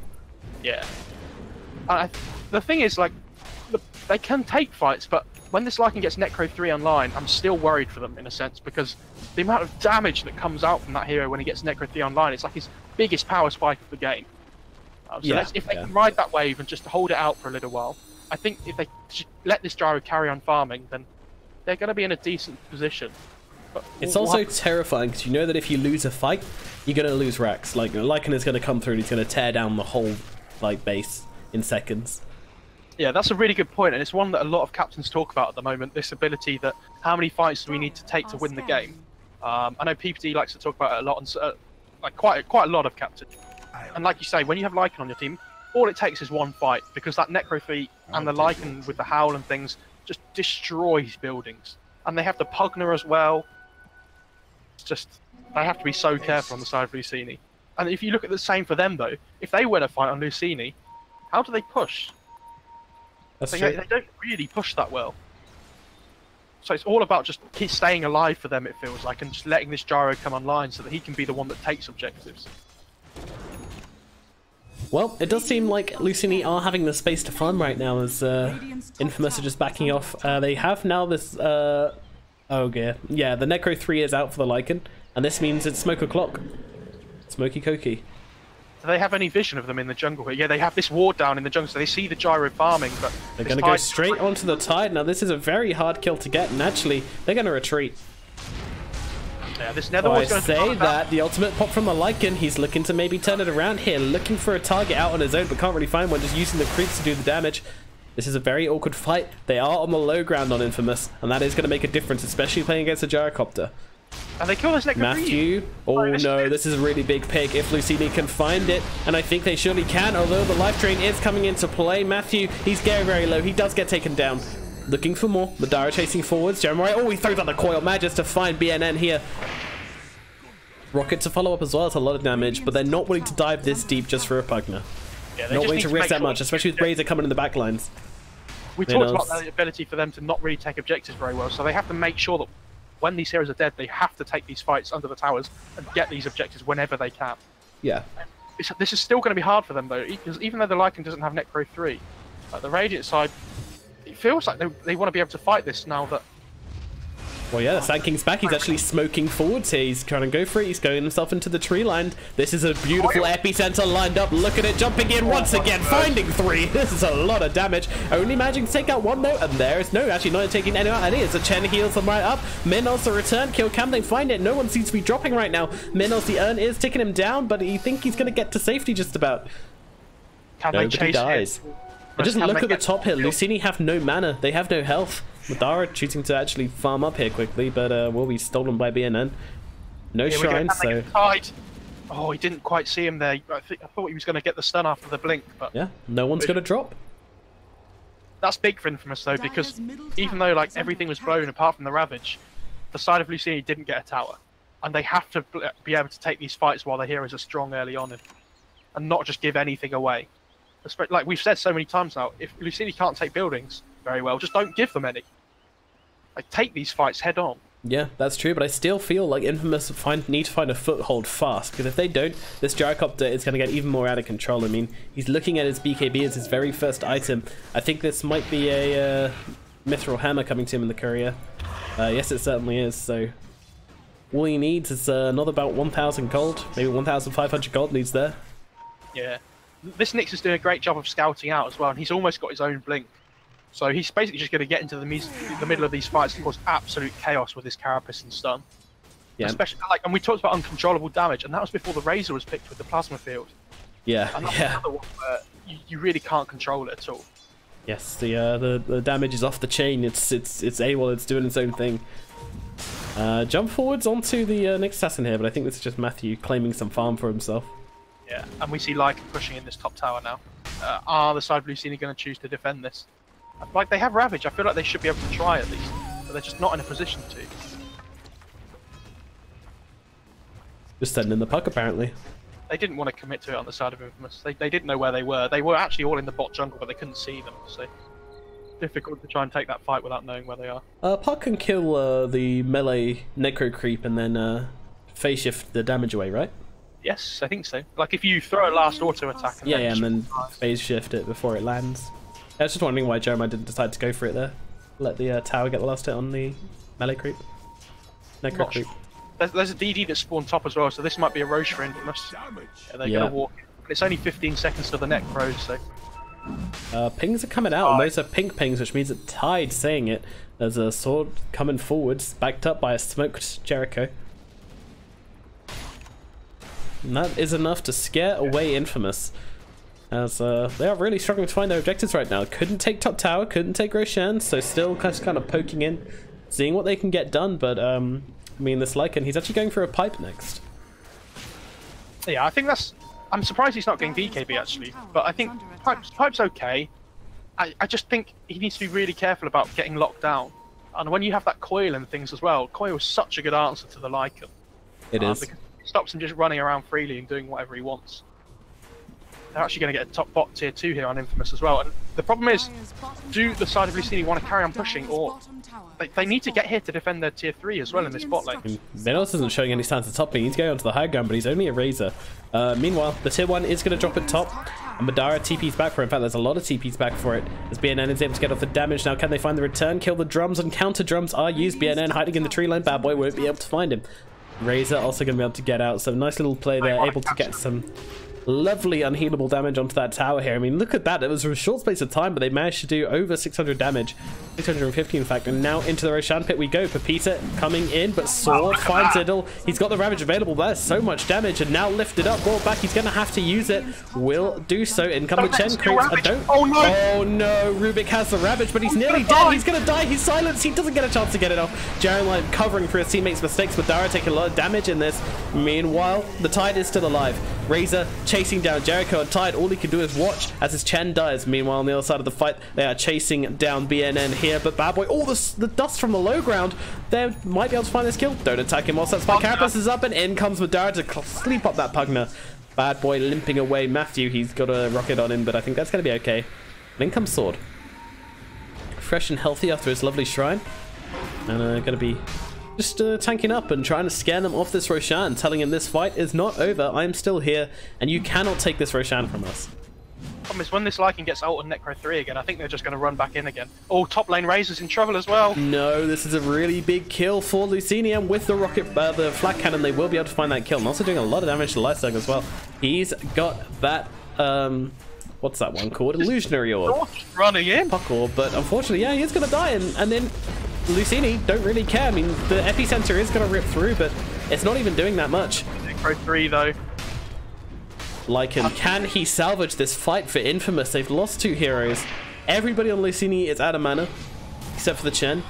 Yeah. The thing is, like, they can take fights, but when this Lycan gets Necro 3 online, I'm still worried for them in a sense, because the amount of damage that comes out from that hero when he gets Necro 3 online, it's like his biggest power spike of the game. If they can ride that wave and just hold it out for a little while, I think if they let this Gyro carry on farming, then they're going to be in a decent position. But it's also terrifying, because you know that if you lose a fight, you're going to lose racks. Like, Lycan is going to come through and he's going to tear down the whole like base in seconds. Yeah, that's a really good point, and it's one that a lot of captains talk about at the moment, this ability that how many fights do we need to take to win the game. I know PPD likes to talk about it a lot, and like quite a lot of captains. And like you say, when you have Lycan on your team, all it takes is one fight, because that Necro 3 and the Lycan with the Howl and things just destroys buildings. And they have the Pugna as well. It's just, they have to be so careful on the side of Luccini. And if you look at the same for them though, if they win a fight on Luccini, how do they push? They don't really push that well. So it's all about just keep staying alive for them, it feels like, and just letting this Gyro come online so that he can be the one that takes objectives. Well, it does seem like Luccini are having the space to farm right now, as Infamous are just backing off. They have now this... oh dear. Yeah, the Necro 3 is out for the Lycan, and this means it's Smoke O'Clock. Smoky Cokie. Do they have any vision of them in the jungle here? Yeah, they have this ward down in the jungle, so they see the Gyro farming, but... They're going to go straight onto the Tide. Now, this is a very hard kill to get, and actually, they're going to retreat. Yeah, this Nether ward's going to say that the ultimate pop from the Lycan, he's looking to maybe turn it around here, looking for a target out on his own, but can't really find one, just using the creeps to do the damage. This is a very awkward fight. They are on the low ground on Infamous, and that is going to make a difference, especially playing against a Gyrocopter. And they kill this Necro Matthew. Oh no, this is a really big pick if Luccini can find it, and I think they surely can, although the life drain is coming into play. Matthew, he's getting very low. He does get taken down. Looking for more. Madara chasing forwards. Jeremiah, oh, he throws out the coil magic to find BNN here. Rocket to follow up as well. It's a lot of damage, but they're not willing to dive this deep just for a Pugna. Yeah, not willing to risk that much, especially with Razor coming in the back lines. We talked about the ability for them to not really take objectives very well, so they have to make sure that when these heroes are dead, they have to take these fights under the towers and get these objectives whenever they can. Yeah. This is still going to be hard for them, though, because even though the Lycan doesn't have Necro 3, the Radiant side, it feels like they want to be able to fight this now that... Well, yeah, the Sand King's back. He's actually smoking forwards here. He's trying to go for it. He's going himself into the tree line. This is a beautiful epicenter lined up. Look at it, jumping in once again, finding 3. This is a lot of damage. Only managing to take out 1 though, and there is no, actually not taking any out. And it is a Chen heals them right up. Minos the return kill. Can they find it? No one seems to be dropping right now. Minos the urn is ticking him down, but you think he's going to get to safety just about. Nobody dies. And just look at the top here. Luccini have no mana. They have no health. Madara choosing to actually farm up here quickly, but will be stolen by BNN. No shrine, so... Oh, he didn't quite see him there. I thought he was going to get the stun after the blink, but... Yeah, no one's going to drop. That's big for Infamous, though, because even though like everything was blown apart from the Ravage, the side of Luccini didn't get a tower. And they have to be able to take these fights while their heroes are strong early on and not just give anything away. Like we've said so many times now, if Luccini can't take buildings very well, just don't give them any. Like, take these fights head on. Yeah, that's true, but I still feel like Infamous need to find a foothold fast, because if they don't, this gyrocopter is going to get even more out of control. I mean, he's looking at his BKB as his very first item. I think this might be a mithril hammer coming to him in the courier. Yes, it certainly is, so all he needs is another about 1,000 gold, maybe 1,500 gold needs there. Yeah. This Nyx is doing a great job of scouting out as well, and he's almost got his own blink. So he's basically just going to get into the middle of these fights and cause absolute chaos with his Carapace and stun. Yeah. Especially, like, and we talked about uncontrollable damage, and that was before the Razor was picked with the plasma field. Yeah, and that's another one where you really can't control it at all. Yes, the damage is off the chain. It's AWOL. It's doing its own thing. Jump forwards onto the next assassin here, but I think this is just Matthew claiming some farm for himself. Yeah, and we see Lycan pushing in this top tower now. Are the side of Luccini going to choose to defend this? Like, they have Ravage. I feel like they should be able to try at least, but they're just not in a position to. Just sending the puck, apparently. They didn't want to commit to it on the side of Infamous. They didn't know where they were. They were actually all in the bot jungle, but they couldn't see them, so difficult to try and take that fight without knowing where they are. Puck can kill the melee necro creep and then phase shift the damage away, right? Yes, I think so. Like, if you throw a last auto attack and and then phase shift it before it lands. I was just wondering why Jeremiah didn't decide to go for it there. Let the tower get the last hit on the melee creep. Necro creep. There's a DD that's spawned top as well, so this might be a Roche for Infamous. Yeah, they're going to walk. And it's only 15 seconds to the necro, so... pings are coming out, and those are pink pings, which means that Tide's saying it. There's a sword coming forwards, backed up by a smoked Jericho. And that is enough to scare away Infamous. As they are really struggling to find their objectives right now. Couldn't take top tower, couldn't take Roshan, so still just kind of poking in, seeing what they can get done, but I mean, this Lycan, he's actually going for a pipe next. Yeah, I think that's... I'm surprised he's not getting BKB actually, but I think pipe's okay. I just think he needs to be really careful about getting locked down. And when you have that coil and things as well, coil is such a good answer to the Lycan. It is. Because it stops him just running around freely and doing whatever he wants. They're actually going to get a top bot tier 2 here on Infamous as well. And the problem is, do the side of Luccini want to carry on pushing, or they need to get here to defend their tier 3 as well in this bot lane. Venos isn't showing any signs of top lane. He's going onto the high ground, but he's only a Razor. Meanwhile, the tier 1 is going to drop at top, and Madara TP's back for it. In fact, there's a lot of TP's back for it, as BNN is able to get off the damage. Now, can they find the return? Kill the drums, and counter drums are used. BNN hiding in the tree line. Bad Boy won't be able to find him. Razor also going to be able to get out, so nice little play there, able to get some lovely unhealable damage onto that tower here. I mean, look at that. It was a short space of time, but they managed to do over 600 damage. 650 in fact, and now into the Roshan pit we go. Pepita coming in, but Sorth finds Idle. He's got the Ravage available. There's so much damage, and now lifted up, brought back. He's going to have to use it. Will do so. In come the Chen creeps. Oh no! Oh no! Rubik has the Ravage, but he's nearly dead. He's going to die. He's silenced. He doesn't get a chance to get it off. Jeremiah covering for his teammates' mistakes. Madara taking a lot of damage in this. Meanwhile, the Tide is still alive. Razor chasing down Jericho and Tide. All he can do is watch as his Chen dies. Meanwhile, on the other side of the fight, they are chasing down BNN here. But Bad Boy, all the dust from the low ground, they might be able to find this kill. Don't attack him whilst that spike. Carapace is up, and in comes Madara to sleep up that Pugna. Bad Boy limping away. Matthew, he's got a rocket on him, but I think that's going to be okay. And in comes Sword. Fresh and healthy after his lovely shrine. And going to be just tanking up and trying to scare them off this Roshan, telling him this fight is not over. I am still here, and you cannot take this Roshan from us. Problem is, when this Lycan gets ult on Necro 3 again, I think they're just going to run back in again. Oh, top lane Razor's in trouble as well. No, this is a really big kill for Luccini, and with the rocket, the flak cannon, they will be able to find that kill. And also doing a lot of damage to Lifestyle as well. He's got that, what's that one called? Illusionary Orb. Running in. Puck Orb, but unfortunately, yeah, he is going to die, and then Luccini don't really care. I mean, the epicenter is going to rip through, but it's not even doing that much. Necro 3 though. Lycan, can he salvage this fight for Infamous? They've lost 2 heroes. Everybody on Luccini is out of mana, except for the Chen.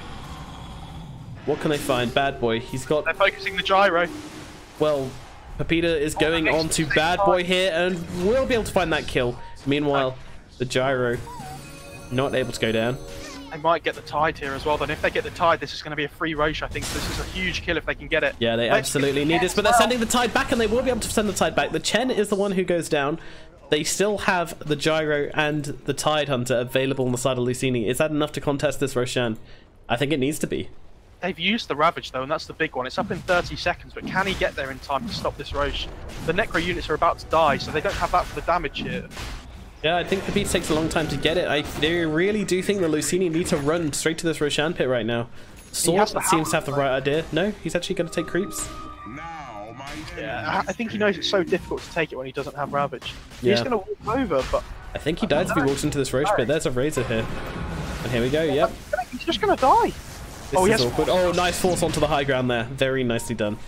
What can they find? Bad Boy. He's got... They're focusing the gyro. Well, Pepita is going on to Bad Boy here, and will be able to find that kill. Meanwhile, the gyro not able to go down. They might get the Tide here as well. Then if they get the Tide, this is going to be a free Roche. I think this is a huge kill if they can get it. Yeah, they absolutely need this, but they're sending the Tide back, and they will be able to send the Tide back. The Chen is the one who goes down. They still have the Gyro and the Tide Hunter available on the side of Luccini. Is that enough to contest this Roshan? I think it needs to be. they've used the Ravage though, and that's the big one. It's up in 30 seconds, but can he get there in time to stop this Roche? The Necro units are about to die, so they don't have that for the damage here. Yeah, I think the beat takes a long time to get it. I really do think the Luccini need to run straight to this Roshan pit right now. Sorth seems to have the right idea. No, he's actually going to take creeps. Yeah, I think he knows it's so difficult to take it when he doesn't have Ravage. Yeah. He's going to walk over, but... I think he died if he walks into this Roche pit. There's a Razor here. And here we go, yep. He's just going to die. This is awkward. Oh, nice force onto the high ground there. Very nicely done.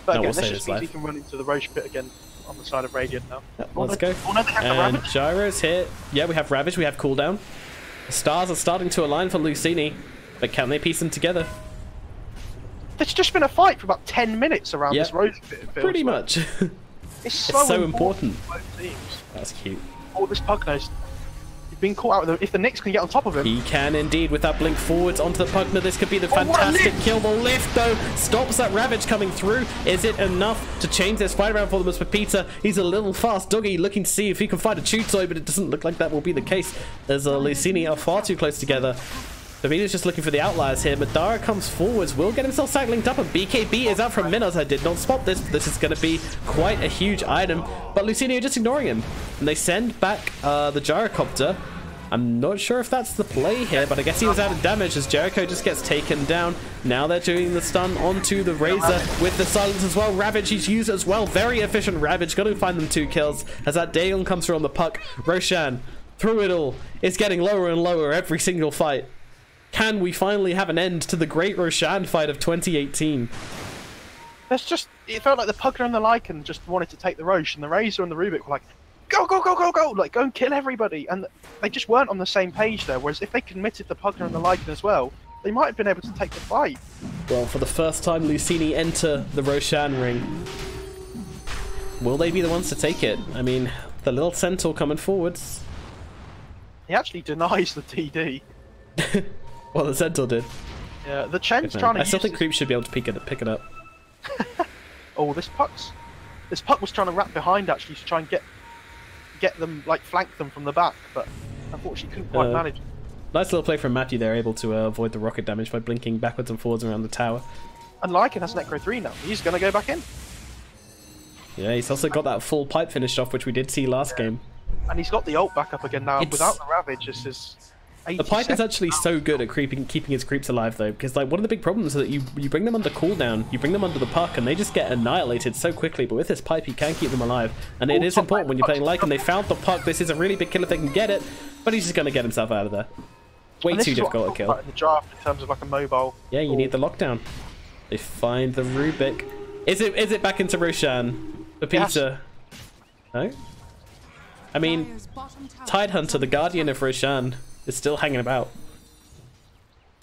But again, this just means he can run into the Roche pit again on the side of Radiant now. Yep, let's go. And Gyro's here. Yeah, we have Ravage, we have cooldown. The stars are starting to align for Luccini, but can they piece them together? There's just been a fight for about 10 minutes around this Roche pit. Pretty much. It's so important. For both teams. That's cute. Oh, this Pugner's been caught out with if the Nyx can get on top of him. He can indeed with that blink forwards onto the Pugner. This could be the fantastic kill. The lift though stops that Ravage coming through. Is it enough to change this fight around for them as Pepita? He's a little fast doggy looking to see if he can find a Chutoy, but it doesn't look like that will be the case as Luccini are far too close together. Pepita's just looking for the outliers here. Madara comes forwards, will get himself sack linked up, and BKB is out from Minos. I did not spot this. This is going to be quite a huge item, but Luccini are just ignoring him, and they send back the Gyrocopter. I'm not sure if that's the play here, but I guess he was out of damage as Jericho just gets taken down. Now they're doing the stun onto the Razor with the silence as well. Ravage he's used as well. Very efficient Ravage. Got to find them 2 kills as that Dagon comes through on the puck. Roshan, through it all, is getting lower and lower every single fight. Can we finally have an end to the great Roshan fight of 2018? It felt like the Pugner and the Lycan just wanted to take the Roche, and the Razor and the Rubik were like, go, go, go, go, go, like go and kill everybody, and they just weren't on the same page there, whereas if they committed the Pugner and the Lycan as well, they might have been able to take the fight. Well, for the first time, Luccini enter the Roshan ring. Will they be the ones to take it? I mean, the little Centaur coming forwards. He actually denies the TD. Well, the Centaur did. Yeah, the Chen's trying to I still think Creep should be able to pick it up. Oh, this puck was trying to wrap behind actually to try and get them, like flank them from the back, but unfortunately couldn't quite manage. Nice little play from Matthew there, able to avoid the rocket damage by blinking backwards and forwards around the tower. And Lycan has Necro 3 now. He's going to go back in. Yeah, he's also got that full pipe finished off, which we did see last game. And he's got the ult back up again now. Without the Ravage, this is... The pipe is actually so good at keeping his creeps alive though, because like one of the big problems is that you bring them under cooldown, you bring them under the puck, and they just get annihilated so quickly. But with this pipe, you can keep them alive, and it is important when you're playing Lycan. They found the puck. This is a really big kill if they can get it, but he's just going to get himself out of there. Way too difficult to kill. In the draft, in terms of like a mobile. Yeah, you need the lockdown. They find the Rubik. Is it back into Roshan? Pepita? Yes. No. I mean, Tidehunter, the guardian of Roshan, is still hanging about.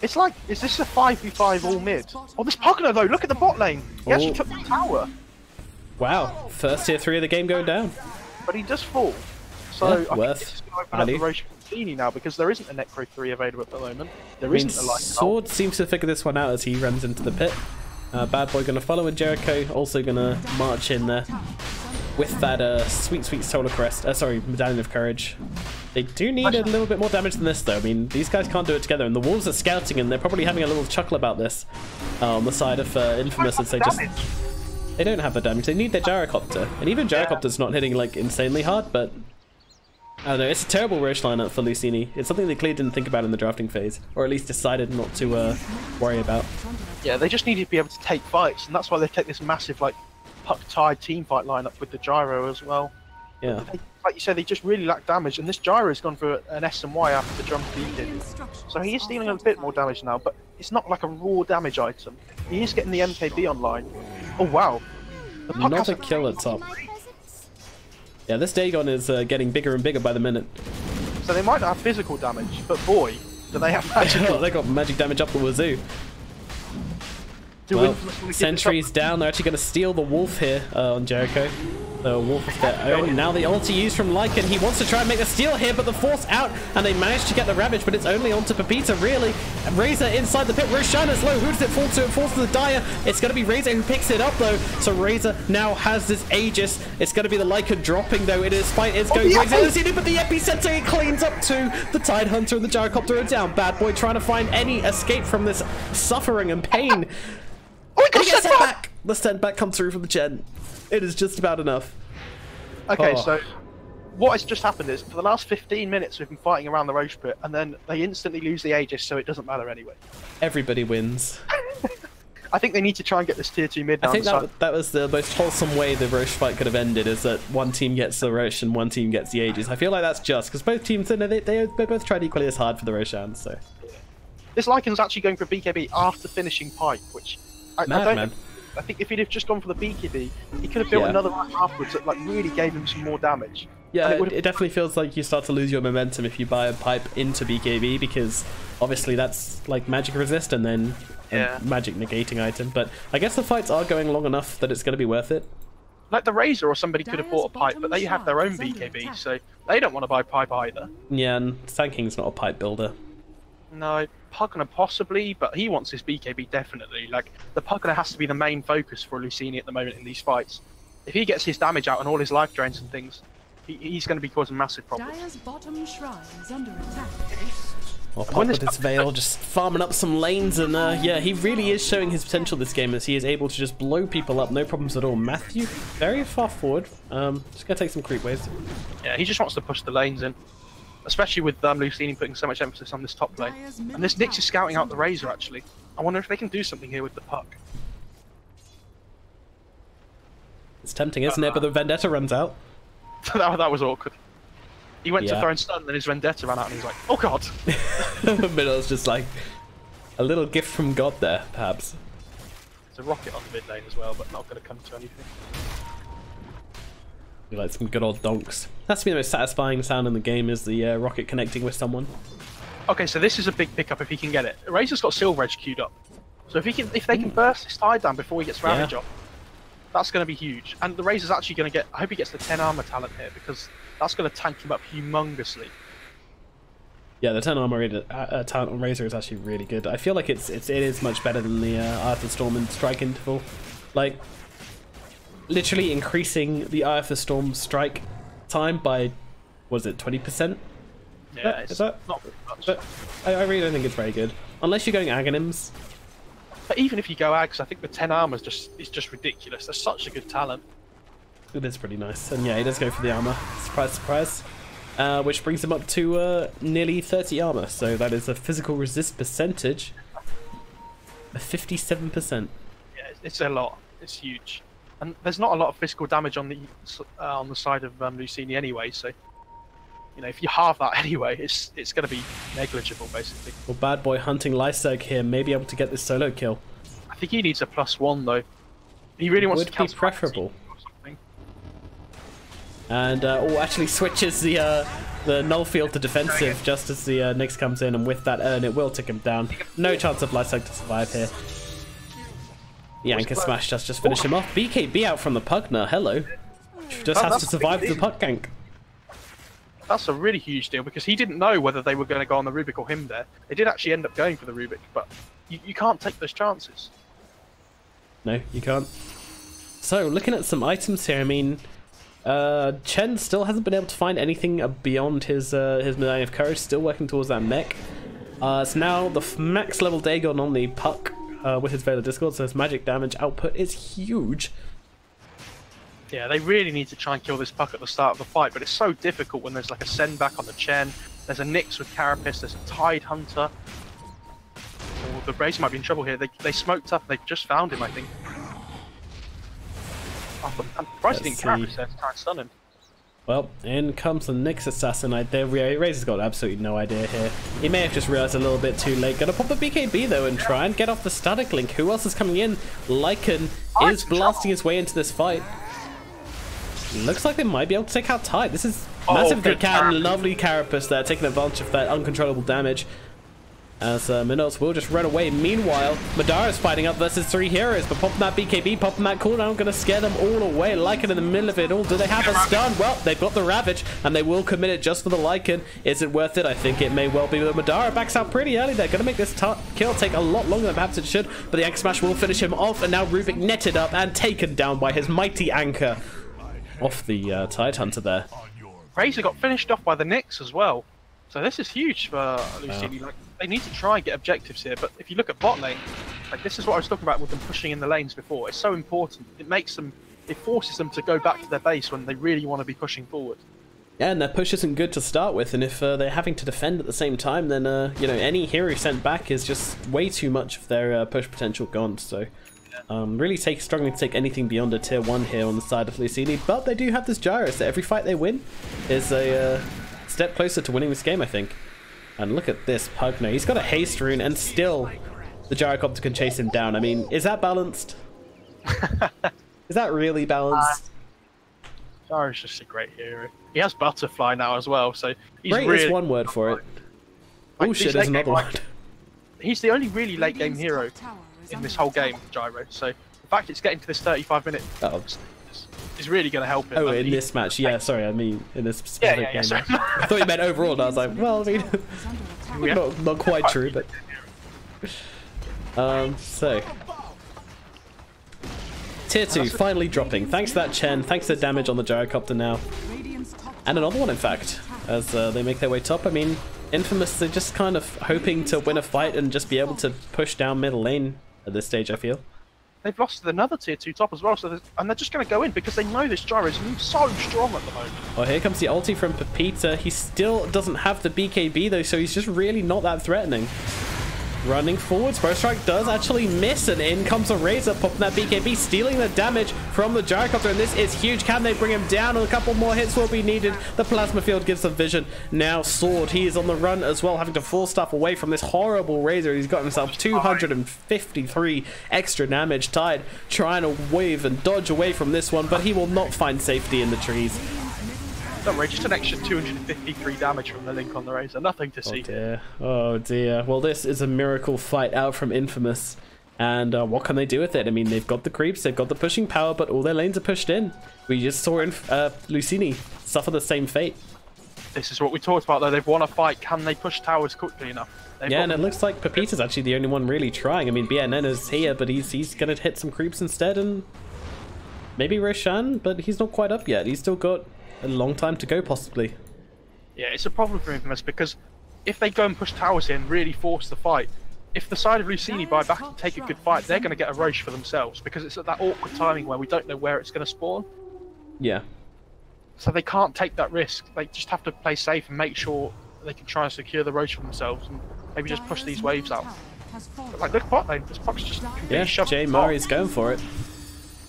It's like, is this a 5v5 all mid? Oh, this Pugner though, look at the bot lane. He actually took the tower. Wow, first tier 3 of the game going down. But he does fall. So yeah, I think this is going to open up the Roche Luccini now, because there isn't a Necro 3 available at the moment. There isn't a Lycan. Sword seems to figure this one out as he runs into the pit. Bad Boy going to follow, and Jericho also going to march in there with that sweet Solar Crest. Sorry, Medallion of Courage. They do need a little bit more damage than this though. I mean, these guys can't do it together, and the Wolves are scouting, and they're probably having a little chuckle about this on the side of Infamous as they don't have the damage. They need their Gyrocopter, and even Gyrocopter's not hitting like insanely hard, but I don't know. It's a terrible Roche lineup for Luccini. It's something they clearly didn't think about in the drafting phase, or at least decided not to worry about. Yeah, they just needed to be able to take fights, and that's why they take this massive like puck-tied team fight lineup with the Gyro as well. Yeah. Like you said, they just really lack damage, and this Gyro's gone for an S and Y after the drum beating. So he is dealing a bit more damage now, but it's not like a raw damage item. He is getting the MKB online. Oh wow. The puck not a kill at top. Yeah, this Dagon is getting bigger and bigger by the minute. So they might not have physical damage, but boy, do they have magic. They got magic damage up the wazoo. Well, Sentry's down. They're actually going to steal the Wolf here on Jericho. The Wolf of their own. Now the ulti used from Lycan. He wants to try and make a steal here, but the Force out, and they managed to get the Ravage, but it's only onto Pepita, really. Razor inside the pit. Roshan is low. Who does it fall to? It falls to the Dire. It's going to be Razor who picks it up, though. So Razor now has this Aegis. It's going to be the Lycan dropping, though. It is fight. It's going Razor, but the Epicenter it cleans up to the Tidehunter, and the Gyrocopter are down. Bad Boy trying to find any escape from this suffering and pain. Oh, he gets sent back. The send back comes through from the Chen. It is just about enough. Okay, so what has just happened is for the last 15 minutes we've been fighting around the Roche pit, and then they instantly lose the Aegis, so it doesn't matter anyway. Everybody wins. I think they need to try and get this tier 2 mid down. I think that was the most wholesome way the Roche fight could have ended, is that one team gets the Roche and one team gets the Aegis. I feel like that's just because both teams, they both tried equally as hard for the Roshan. So this Lycan's actually going for BKB after finishing Pipe, which I think if he'd have just gone for the BKB, he could have built another one afterwards that like really gave him some more damage. Yeah, it definitely feels like you start to lose your momentum if you buy a Pipe into BKB, because obviously that's like magic resist and then a magic negating item. But I guess the fights are going long enough that it's going to be worth it. Like the Razor or somebody could have bought a Pipe, but they have their own BKB, so they don't want to buy Pipe either. Yeah, and Sand King's not a Pipe builder. No, Pugner possibly, but he wants his BKB definitely. Like, the Pugner has to be the main focus for Luccini at the moment in these fights. If he gets his damage out and all his life drains and things, he's going to be causing massive problems. Dire's bottom shrine is under attack. Well, Puck with his Veil just farming up some lanes, and yeah, he really is showing his potential this game, as he is able to just blow people up, no problems at all. Matthew, very far forward, just going to take some creep waves. Yeah, he just wants to push the lanes in. Especially with Luccini putting so much emphasis on this top lane. And this Nyx is scouting out the Razor, actually. I wonder if they can do something here with the Puck. It's tempting, isn't it? But the Vendetta runs out. that was awkward. He went to throw and stun, and then his Vendetta ran out, and he was like, oh god! Middle's just like a little gift from God there, perhaps. There's a rocket on the mid lane as well, but not going to come to anything. Like some good old donks. That's the most satisfying sound in the game, is the rocket connecting with someone. Okay, so this is a big pickup if he can get it. Razor's got Silver Edge queued up, so if they can burst his Tide down before he gets Ravage off, that's going to be huge. And the Razor's actually going to get. I hope he gets the 10 armor talent here, because that's going to tank him up humongously. Yeah, the 10 armor talent on Razor is actually really good. I feel like it is much better than the Eye of the Storm and Strike interval. Like, literally increasing the Eye of the Storm strike time by, was it 20%? Yeah, is that not very much. But I really don't think it's very good, unless you're going Aghanims. But even if you go Ags, I think the 10 armor is just ridiculous. They're such a good talent. It is pretty nice, and yeah, he does go for the armor. Surprise, surprise. Which brings him up to nearly 30 armor. So that is a physical resist percentage of 57%. Yeah, it's a lot. It's huge. And there's not a lot of physical damage on the side of Luccini anyway, so you know, if you halve that anyway, it's going to be negligible basically. Well, Bad Boy hunting Lysag here, may be able to get this solo kill. I think he needs a +1 though. He really wants to be preferable. Or something. And actually switches the null field to defensive just as the Nyx comes in, and with that urn it will tick him down. No chance of Lysag to survive here. The Anchor Smash just finish him off. BKB out from the Pugner, hello. Just has to survive the Puck gank. That's a really huge deal, because he didn't know whether they were going to go on the Rubik or him there. They did actually end up going for the Rubik, but you can't take those chances. No, you can't. So, looking at some items here, I mean, Chen still hasn't been able to find anything beyond his Medallion of Courage, still working towards that mech. So now the max level Dagon on the Puck with his Veil of Discord, so his magic damage output is huge. Yeah, they really need to try and kill this Puck at the start of the fight, but it's so difficult when there's like a send back on the Chen, there's a Nyx with Carapace, there's a Tidehunter. Oh, the Razor might be in trouble here. They smoked up, they've just found him, I think. Oh, I'm surprised he didn't Carapace there to try and stun him. Well, in comes the Nyx Assassin. Razor's got absolutely no idea here. He may have just realised a little bit too late. Gonna pop the BKB though and try and get off the static link. Who else is coming in? Lycan is blasting his way into this fight. Looks like they might be able to take out Tide. This is massive if they can. Lovely Carapace there, taking advantage of that uncontrollable damage. as Minos will just run away. Meanwhile, Madara's fighting up versus 3 heroes, but popping that BKB, popping that cooldown, gonna scare them all away. Lycan in the middle of it all. Do they have a stun? Well, they've got the Ravage, and they will commit it just for the Lycan. Is it worth it? I think it may well be. But Madara backs out pretty early. They're gonna make this kill take a lot longer than perhaps it should, but the Anchor Smash will finish him off, and now Rubik netted up and taken down by his mighty Anchor off the Tidehunter there. Razor got finished off by the Nyx as well. So this is huge for Luccini. Like, they need to try and get objectives here, but if you look at bot lane, like this is what I was talking about with them pushing in the lanes before. It's so important. It forces them to go back to their base when they really want to be pushing forward. Yeah, and their push isn't good to start with, and if they're having to defend at the same time, then you know, any hero sent back is just way too much of their push potential gone. So really struggling to take anything beyond a tier 1 here on the side of Luccini, but they do have this gyro, so every fight they win is a step closer to winning this game, I think. And look at this Pugner. He's got a haste rune, and still the Gyrocopter can chase him down. I mean, is that balanced? Is that really balanced? Gyro's just a great hero. He has Butterfly now as well, so he's great really... is one word for it. Like, oh shit, there's another one. He's the only really late game hero in this whole game, Gyro. So the fact it's getting to this 35-minute is really going to help him. Oh, in this match, yeah. Sorry, I mean in this specific game. Sorry. I thought you meant overall, and I was like, well, I mean, not quite true, but so tier 2 finally dropping. Thanks to that Chen. Thanks to the damage on the Gyrocopter now, and another one in fact, as they make their way top. I mean, Infamous, they're just kind of hoping to win a fight and just be able to push down middle lane at this stage, I feel. They've lost another tier 2 top as well, so and they're just going to go in because they know this Gyro is so strong at the moment. Oh, here comes the ulti from Pepita. He still doesn't have the BKB though, so he's just really not that threatening. Running forwards, Burst Strike does actually miss, and in comes a Razor, popping that BKB, stealing the damage from the Gyrocopter, and this is huge. Can they bring him down? And a couple more hits will be needed. The Plasma Field gives them vision. Now Sword, he is on the run as well, having to force stuff away from this horrible Razor. He's got himself 253 extra damage. Tide trying to wave and dodge away from this one, but he will not find safety in the trees. Don't worry, just an extra 253 damage from the Link on the Razor. Nothing to see. Oh dear. Oh dear. Well, this is a miracle fight out from Infamous. And what can they do with it? I mean, they've got the creeps, they've got the pushing power, but all their lanes are pushed in. We just saw Luccini suffer the same fate. This is what we talked about, though. They've won a fight. Can they push towers quickly enough? Yeah, and it looks like Pepita's actually the only one really trying. I mean, BNN is here, but he's going to hit some creeps instead, and maybe Roshan, but he's not quite up yet. He's still got a long time to go, possibly. Yeah, it's a problem for Infamous because if they go and push towers in, really force the fight, if the side of Luccini buy back and take a good fight, they're going to get a Roche for themselves because it's at that awkward timing where we don't know where it's going to spawn. Yeah. So they can't take that risk. They just have to play safe and make sure they can try and secure the Roche for themselves and maybe just push these waves out. But like, look, bot lane, this box just completely shoved. Jay Murray's going for it.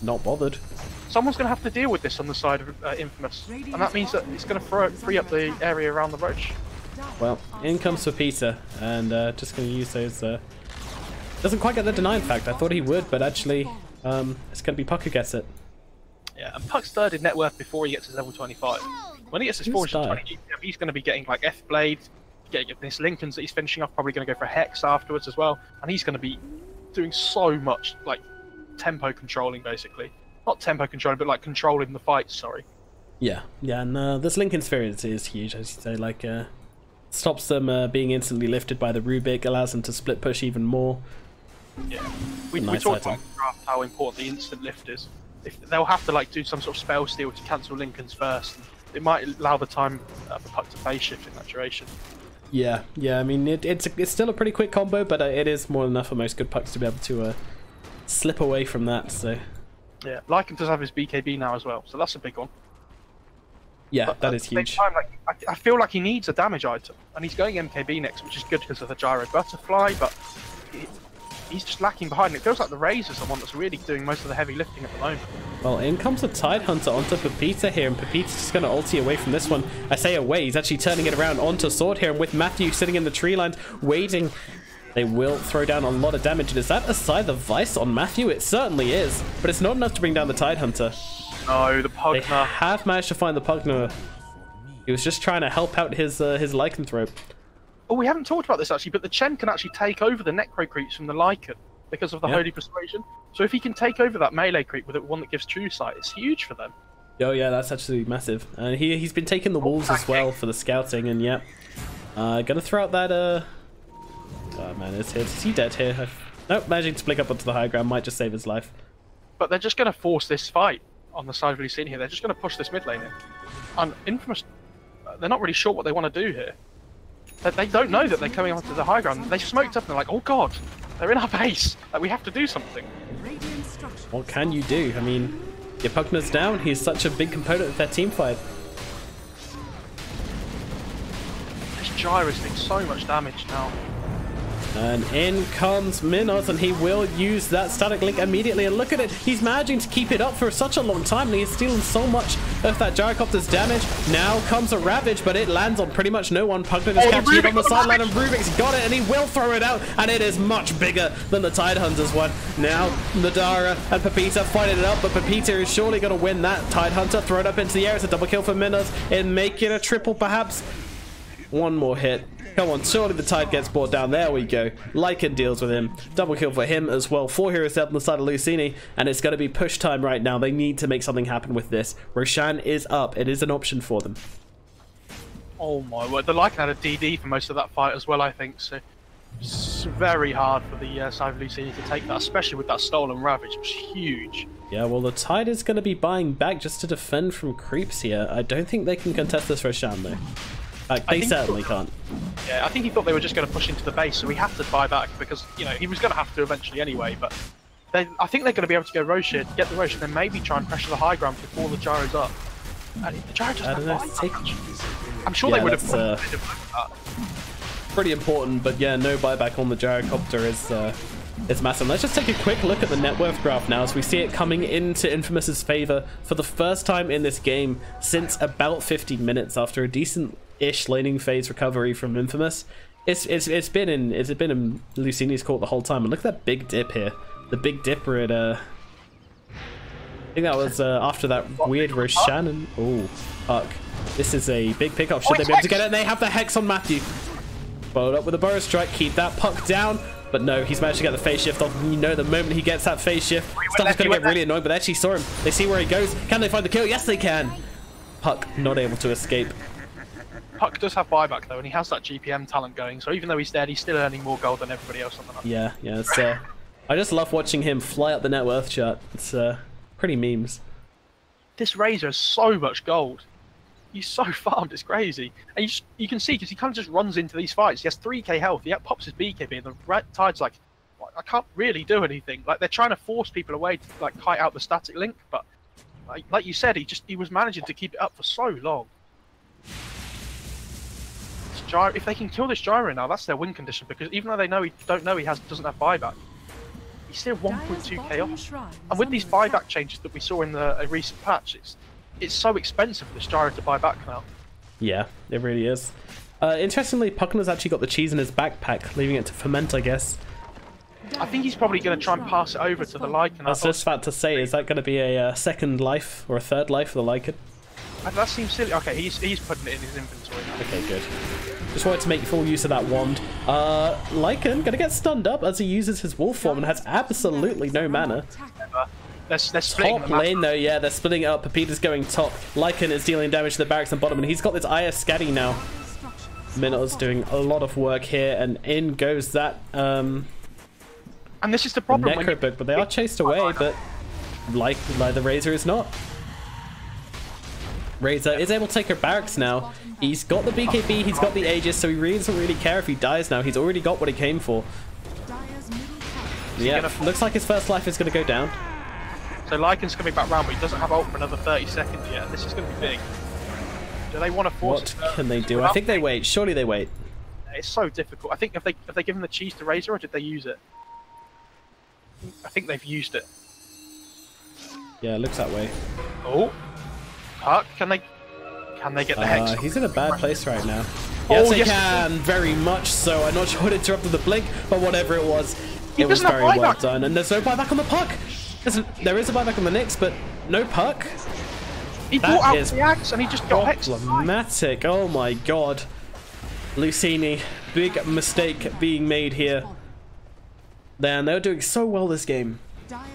Not bothered. Someone's going to have to deal with this on the side of Infamous, and that means that it's going to free up the area around the Roche. Well, in comes Pepita, and just going to use those... doesn't quite get the deny, in fact. I thought he would, but actually, it's going to be Puck who gets it. Yeah, and Puck's third in net worth before he gets his level 25. When he gets his 420, he's going to be getting like F-Blade, getting this Lincolns that he's finishing off, probably going to go for a Hex afterwards as well, and he's going to be doing so much, like, tempo controlling, basically. Not tempo controlling, but like controlling the fight, sorry. Yeah, and this Lincoln Sphere is huge, as you say, like, stops them being instantly lifted by the Rubik, allows them to split push even more. Yeah, we talked about how important the instant lift is. If they'll have to like do some sort of spell steal to cancel Lincolns first, it might allow the time for Puck to phase shift in that duration. Yeah, I mean, it's still a pretty quick combo, but it is more than enough for most good Pucks to be able to slip away from that, so... Yeah, Lycan does have his BKB now as well, so that's a big one. Yeah, but that is huge. Time, like, I feel like he needs a damage item, and he's going MKB next, which is good because of the Gyro Butterfly, but he's just lacking behind. It feels like the Razor's the one that's really doing most of the heavy lifting at the moment. Well, in comes the Tidehunter onto Pepita here, and Pepita's just going to ulti away from this one. I say away, he's actually turning it around onto Sword here, and with Matthew sitting in the tree lines, waiting... They will throw down a lot of damage. And is that a Scythe of Vice on Matthew? It certainly is. But it's not enough to bring down the Tidehunter. No, the Pugner. They have managed to find the Pugner. He was just trying to help out his Lycanthrope. Oh, we haven't talked about this actually, but the Chen can actually take over the Necro creeps from the Lycan because of the Yeah. Holy Persuasion. So if he can take over that melee creep with one that gives true sight, it's huge for them. Oh yeah, that's actually massive. And he's been taking the wolves as well for the scouting, and yep. Gonna throw out that oh man, is he dead here? Nope, managing to blink up onto the high ground might just save his life. But they're just going to force this fight on the side of Luccini here. They're just going to push this mid lane in. And Infamous, they're not really sure what they want to do here. They don't know that they're coming onto the high ground. They smoked up and they're like, oh god, they're in our base. Like, we have to do something. Radiant structure. What can you do? I mean, your Puckner's down. He's such a big component of their team fight. This Gyro's doing so much damage now. And in comes Minos, and he will use that static link immediately. And look at it, he's managing to keep it up for such a long time, and he's stealing so much of that Gyrocopter's damage. Now comes a Ravage, but it lands on pretty much no one. Pugner is catching it on the sideline, and Rubik's got it, and he will throw it out, and it is much bigger than the Tidehunter's one. Now, Nadara and Pepita fighting it up, but Pepita is surely going to win that. Tidehunter thrown up into the air. It's a double kill for Minos, and make it a triple perhaps. One more hit. Come on, surely the Tide gets brought down. There we go. Lycan deals with him. Double kill for him as well. 4 heroes out on the side of Luccini, and it's going to be push time right now. They need to make something happen with this. Roshan is up. It is an option for them. Oh my word, the Lycan had a DD for most of that fight as well, I think. So it's very hard for the side of Luccini to take that, especially with that stolen Ravage. It was huge. Yeah, well, the Tide is going to be buying back just to defend from creeps here. I don't think they can contest this Roshan, though. They certainly can't. Yeah, I think he thought they were just going to push into the base, so we have to buy back because, you know, he was going to have to eventually anyway, but I think they're going to be able to go Rosh here, get the Rosh, and then maybe try and pressure the high ground before the Gyro's up. And the Gyro doesn't have buyback. I'm sure they would have that. Pretty important, but yeah, no buyback on the Gyrocopter is massive. Let's just take a quick look at the net worth graph now as we see it coming into Infamous's favor for the first time in this game since about 50 minutes after a decent-ish laning phase recovery from Infamous. It's been in Luccini's court the whole time, and look at that big dip here. The big dipper at I think that was after that weird Roshan. Oh, fuck. This is a big pickup. Should they be able to get it? And they have the Hex on Matthew. Followed up with a Burrow Strike. Keep that puck down. But no, he's managed to get the phase shift off. You know, the moment he gets that phase shift, stuff is going to get really annoying, but they actually saw him. They see where he goes. Can they find the kill? Yes, they can. Puck not able to escape. Puck does have buyback, though, and he has that GPM talent going, so even though he's dead, he's still earning more gold than everybody else on the map. Yeah, it's, I just love watching him fly up the net worth chart. It's pretty memes. This Razor has so much gold. He's so farmed, it's crazy. And you can see, because he kind of just runs into these fights. He has 3k health, he pops his BKB, and the Tide's like, I can't really do anything. Like, they're trying to force people away to, like, kite out the static link, but like you said, he was managing to keep it up for so long. Gyro, if they can kill this Gyro now, that's their win condition, because even though they don't know he doesn't have buyback, he's still 1.2k off. And with these buyback changes that we saw in a recent patch, it's so expensive for this Gyro to buy back now. Yeah, it really is. Interestingly, Puckner's actually got the cheese in his backpack, leaving it to ferment, I guess. I think he's probably going to try and pass it over to the Lycan. I was just about to say, is that going to be a second life or a third life for the Lycan? That seems silly. Okay, he's putting it in his inventory now. Okay, good. Just wanted to make full use of that wand. Lycan gonna get stunned up as he uses his wolf form and has absolutely no mana. They're splitting top lane though, yeah, they're splitting it up. Pepita's going top. Lycan is dealing damage to the barracks and bottom, and he's got this IS Scatty now. Minos doing a lot of work here, and in goes that and this is the problem. Necro book, but they are chased away, but like the Razor is not. Razor is able to take her barracks now. He's got the BKB, he's got the Aegis, so he really doesn't really care if he dies now. He's already got what he came for. Yeah, looks like his first life is going to go down. So Lycan's coming back round, but he doesn't have ult for another 30 seconds yet. This is going to be big. Do they want to force it? What can they do? I think they wait. Surely they wait. It's so difficult. I think if they give him the cheese to Razor, or did they use it? I think they've used it. Yeah, it looks that way. Oh. Puck, can they get the Hex? He's in a bad place right now. Yes, they can. Very much so. I'm not sure what interrupted the blink, but whatever it was very well done. And there's no buyback on the Puck. There is a buyback on the Nyx, but no Puck. He brought out the axe and he just got Hex. Problematic. Oh my god. Luccini big mistake being made here. Then they're doing so well this game.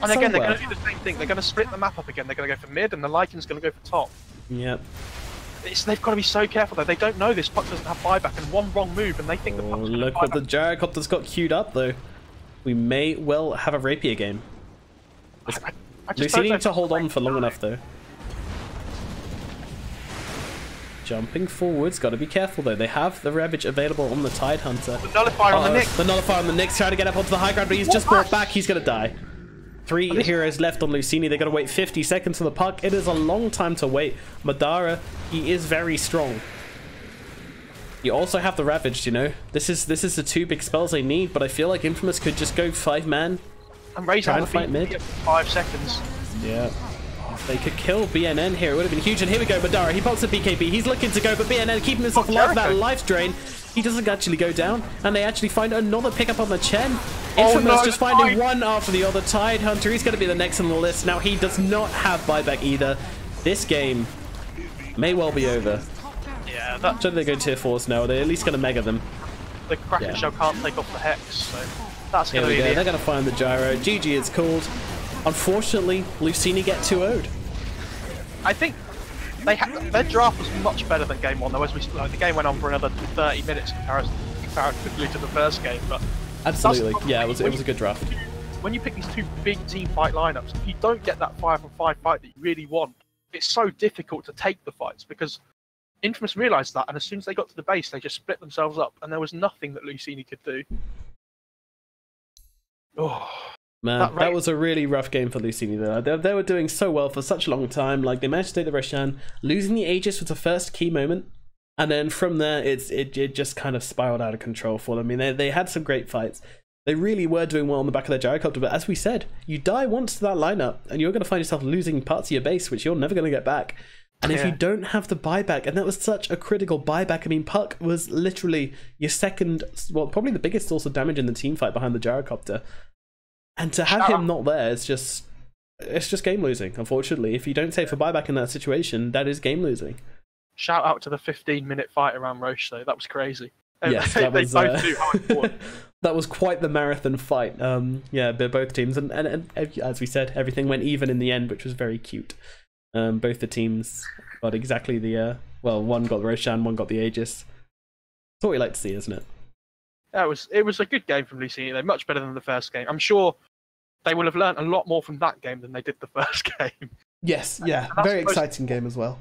And again, they're going to do the same thing. They're going to split the map up again. They're going to go for mid, and the Lycan's going to go for top. Yep. They've got to be so careful though. They don't know this puck doesn't have buyback, and one wrong move, and they think the puck's going to look what the gyrocopter's got queued up though. We may well have a rapier game. Luccini need to hold on for long enough though. Jumping forwards, got to be careful though. They have the Ravage available on the Tidehunter. The Nullifier on the Nyx. The Nullifier on the Nyx trying to get up onto the high ground, but he's just brought back. He's going to die. 3 heroes left on Luccini. They got to wait 50 seconds for the puck. It is a long time to wait. Madara, he is very strong. You also have the Ravaged, you know. This is the 2 big spells they need, but I feel like Infamous could just go 5-man. And raise try and fight mid. 5 seconds. Yeah. They could kill BNN here. It would have been huge. And here we go. Madara, he pops a BKB. He's looking to go, but BNN keeping himself alive with that life drain. He doesn't actually go down. And they actually find another pickup on the Chen. Infamous just finding one after the other. Tidehunter, he's going to be the next on the list. Now, he does not have buyback either. This game may well be over. Yeah, that... Should they go tier 4s now? They're at least going to mega them. The Kraken Shell can't take off the Hex, so that's going to be They're going to find the gyro. GG it's called. Unfortunately, Luccini get 2-0'd. I think their draft was much better than game 1, though. As the game went on for another 30 minutes comparatively to the first game, but absolutely, yeah, it was a good draft. When you pick these 2 big team fight lineups, if you don't get that 5-on-5 fight that you really want, it's so difficult to take the fights because Infamous realised that, and as soon as they got to the base, they just split themselves up, and there was nothing that Luccini could do. Oh. Man, that was a really rough game for Luccini though. They were doing so well for such a long time. Like, they managed to take the Roshan. Losing the Aegis was the first key moment. And then from there, it just kind of spiraled out of control for them. I mean, they had some great fights. They really were doing well on the back of their gyrocopter. But as we said, you die once to that lineup, and you're going to find yourself losing parts of your base, which you're never going to get back. And if you don't have the buyback, and that was such a critical buyback, I mean, Puck was literally your second, well, probably the biggest source of damage in the team fight behind the gyrocopter. And to have him not there, it's just game losing, unfortunately. If you don't save for buyback in that situation, that is game losing. Shout out to the 15-minute fight around Roche, though. That was crazy. Yes, they both knew how important. That was quite the marathon fight. Yeah, both teams. And as we said, everything went even in the end, which was very cute. Both the teams got exactly the... well, one got the Roshan, one got the Aegis. That's what we like to see, isn't it? It was a good game from Luccini. They're much better than the first game. I'm sure they will have learned a lot more from that game than they did the first game. Yes, yeah. Very exciting game as well.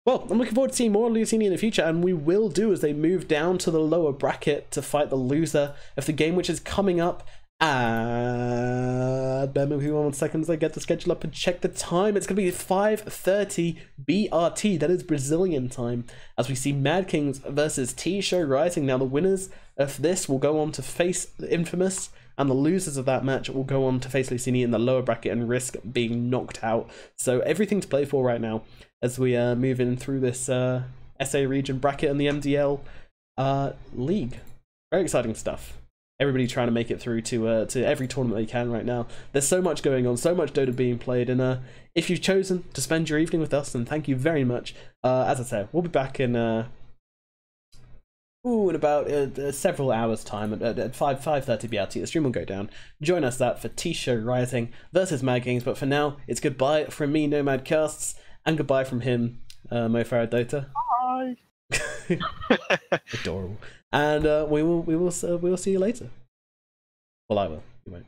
Well, I'm looking forward to seeing more Luccini in the future, and we will do as they move down to the lower bracket to fight the loser of the game, which is coming up. Bear with me 1 second as I get the schedule up and check the time. It's going to be 5:30 BRT, that is Brazilian time, as we see Mad Kings versus T-Show Rising. Now, the winners of this will go on to face Infamous, and the losers of that match will go on to face Luccini in the lower bracket and risk being knocked out. So everything to play for right now as we move in through this SA region bracket and the MDL league. Very exciting stuff. Everybody trying to make it through to every tournament they can right now. There's so much going on, so much Dota being played, and if you've chosen to spend your evening with us, then thank you very much. As I said, we'll be back in about several hours' time at 5:30 BRT. The stream will go down. Join us for T-Show Rising versus Mad Kings. But for now, it's goodbye from me, NomadCasts, and goodbye from him, MoFarahDota. Bye. Adorable. And we will see you later. Well, I will. You won't.